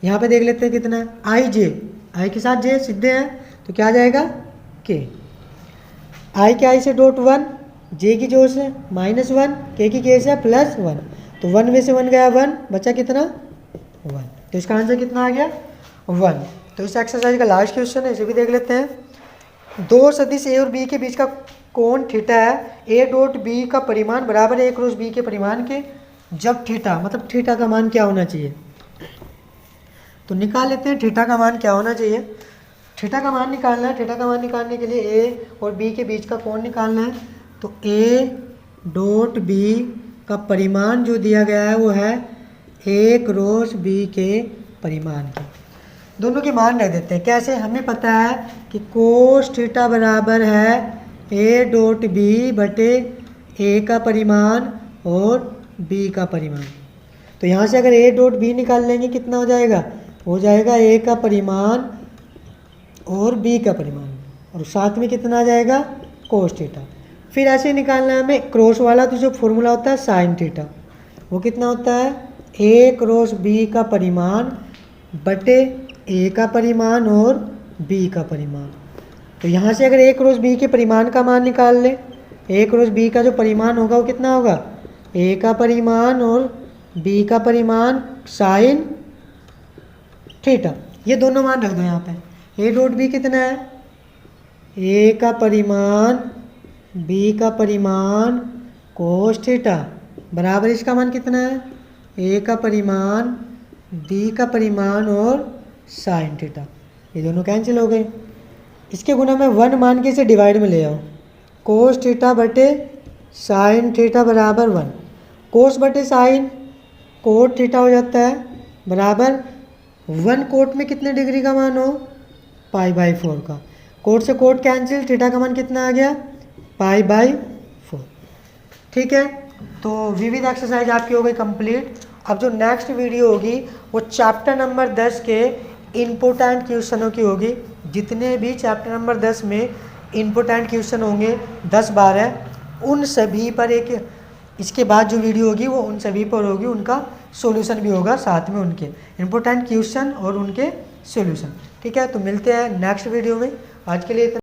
यहाँ पे देख लेते हैं कितना है, आई जे, आई के साथ जे सीधे हैं, तो क्या आ जाएगा, के। आई के आई से डॉट 1, जे की जो से -1, के की के से +1, तो 1 में से 1 गया 1, बचा कितना 1, तो इसका आंसर कितना आ गया 1। तो इस एक्सरसाइज का लास्ट क्वेश्चन है, इसे भी देख लेते हैं। दो सदिश ए और बी के बीच का कोण थीटा है, ए डॉट बी का परिमाण बराबर है ए क्रॉस बी के परिमाण के, जब थीटा, मतलब थीटा का मान क्या होना चाहिए। तो निकाल लेते हैं थीटा का मान क्या होना चाहिए। थीटा का मान निकालना है, थीटा का मान निकालने के लिए ए और बी के बीच का कोण निकालना है। तो ए डॉट बी का परिमाण जो दिया गया है वो है ए क्रॉस बी के परिमाण के। दोनों के मान रख देते हैं। कैसे, हमें पता है कि कोस थीटा बराबर है ए डॉट बी बटे ए का परिमाण और बी का परिमाण। तो यहाँ से अगर ए डॉट बी निकाल लेंगे कितना हो जाएगा, हो जाएगा ए का परिमाण और बी का परिमाण, और साथ में कितना आ जाएगा, कोस थीटा। फिर ऐसे निकालना है हमें क्रॉस वाला, तो जो फॉर्मूला होता है साइन थीटा, वो कितना होता है ए क्रॉस बी का परिमाण बटे ए का परिमाण और बी का परिमाण। तो यहाँ से अगर ए क्रॉस बी के परिमाण का मान निकाल ले, ए क्रॉस बी का जो परिमाण होगा वो कितना होगा, ए का परिमाण और बी का परिमाण साइन थीटा। ये दोनों मान रख दो यहाँ पे। ए डॉट बी कितना है, ए का परिमाण बी का परिमाण कोस थीटा बराबर इसका मान कितना है, ए का परिमाण बी का परिमाण और साइन थीटा। ये दोनों कैंसिल हो गए। इसके गुना में 1 मान के इसे डिवाइड में ले आओ। कोस थीटा बटे साइन थीटा बराबर 1, कोस बटे साइन कोट थीटा हो जाता है बराबर 1 कोट में कितने डिग्री का मान हो, π/4 का। कोट से कोट कैंसिल, थीटा का मान कितना आ गया, π/4। ठीक है, तो विविध एक्सरसाइज आपकी हो गई कंप्लीट। अब जो नेक्स्ट वीडियो होगी वो चैप्टर नंबर 10 के इम्पोर्टेंट क्वेश्चनों की होगी। जितने भी चैप्टर नंबर 10 में इम्पोर्टेंट क्वेश्चन होंगे 10-12, उन सभी पर एक, इसके बाद जो वीडियो होगी वो उन सभी पर होगी, उनका सॉल्यूशन भी होगा साथ में, उनके इम्पोर्टेंट क्वेश्चन और उनके सॉल्यूशन। ठीक है, तो मिलते हैं नेक्स्ट वीडियो में। आज के लिए